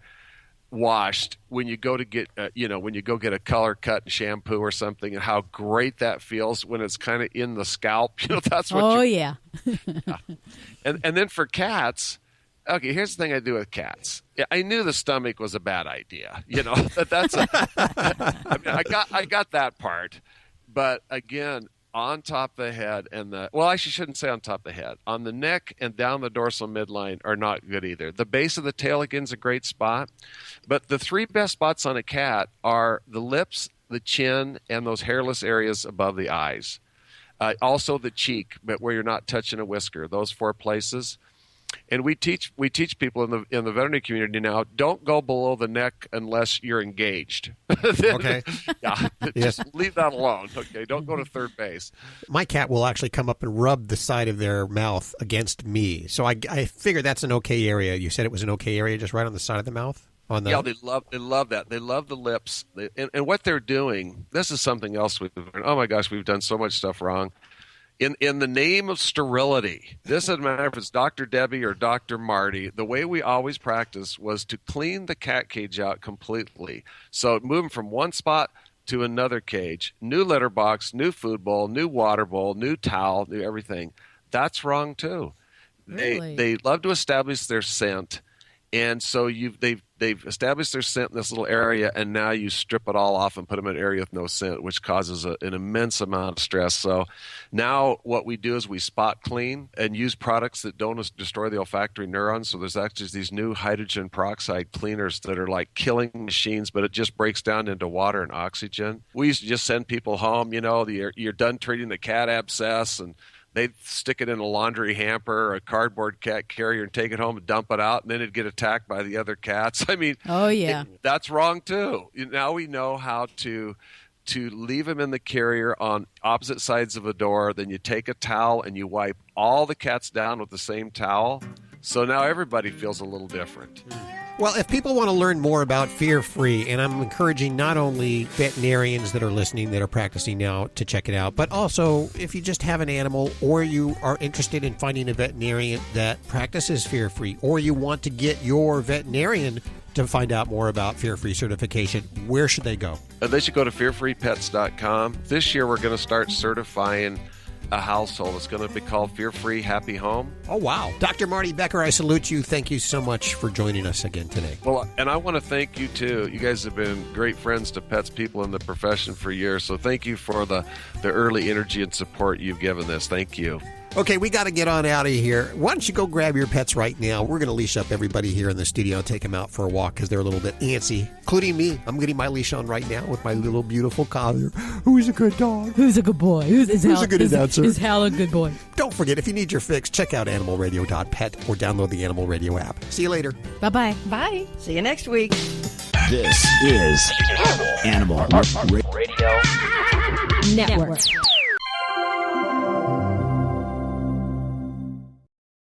washed when you go to get when you go get a color cut and shampoo or something, and how great that feels when it's kind of in the scalp. That's what. Oh yeah. And then for cats. Okay, here's the thing I do with cats. I knew the stomach was a bad idea. That's I mean, I got that part. But again, on top of the head and I shouldn't say on top of the head. On the neck and down the dorsal midline are not good either. The base of the tail, again, is a great spot. But the three best spots on a cat are the lips, the chin, and those hairless areas above the eyes. Also the cheek, but where you're not touching a whisker. Those four places. And we teach people in the veterinary community now, don't go below the neck unless you're engaged. Okay. Yeah. Yes. Just leave that alone. Okay. Don't go to third base. My cat will actually come up and rub the side of their mouth against me. So I figure that's an okay area. You said it was an okay area, just right on the side of the mouth? Yeah, they love that. They love the lips. And what they're doing, this is something else we've learned. Oh my gosh, we've done so much stuff wrong. In the name of sterility, this doesn't matter if it's Dr. Debbie or Dr. Marty, the way we always practice was to clean the cat cage out completely. So moving from one spot to another cage, new litter box, new food bowl, new water bowl, new towel, new everything. That's wrong too. Really? They love to establish their scent. And so they've established their scent in this little area, and now you strip it all off and put them in an area with no scent, which causes an immense amount of stress. So now what we do is we spot clean and use products that don't destroy the olfactory neurons. So there's actually these new hydrogen peroxide cleaners that are like killing machines, but it just breaks down into water and oxygen. We used to just send people home, you're done treating the cat abscess, and they'd stick it in a laundry hamper or a cardboard cat carrier and take it home and dump it out, and then it'd get attacked by the other cats. I mean, oh yeah, that's wrong too. Now we know how to leave them in the carrier on opposite sides of a door. Then you take a towel and you wipe all the cats down with the same towel. So now everybody feels a little different. Well, if people want to learn more about fear-free, and I'm encouraging not only veterinarians that are listening that are practicing now to check it out, but also if you just have an animal or you are interested in finding a veterinarian that practices fear-free, or you want to get your veterinarian to find out more about fear-free certification, where should they go? They should go to fearfreepets.com. This year we're going to start certifying a household. It's going to be called Fear-Free Happy Home. Oh, wow. Dr. Marty Becker, I salute you. Thank you so much for joining us again today. Well, and I want to thank you, too. You guys have been great friends to pets people in the profession for years, so thank you for the early energy and support you've given this. Thank you. Okay, we got to get on out of here. Why don't you go grab your pets right now? We're going to leash up everybody here in the studio and take them out for a walk because they're a little bit antsy, including me. I'm getting my leash on right now with my little beautiful collar. Who's a good dog? Who's a good boy? Who's a good announcer? Is Hal a good boy? Don't forget, if you need your fix, check out animalradio.pet or download the Animal Radio app. See you later. Bye-bye. Bye. See you next week. This is Animal Radio Network.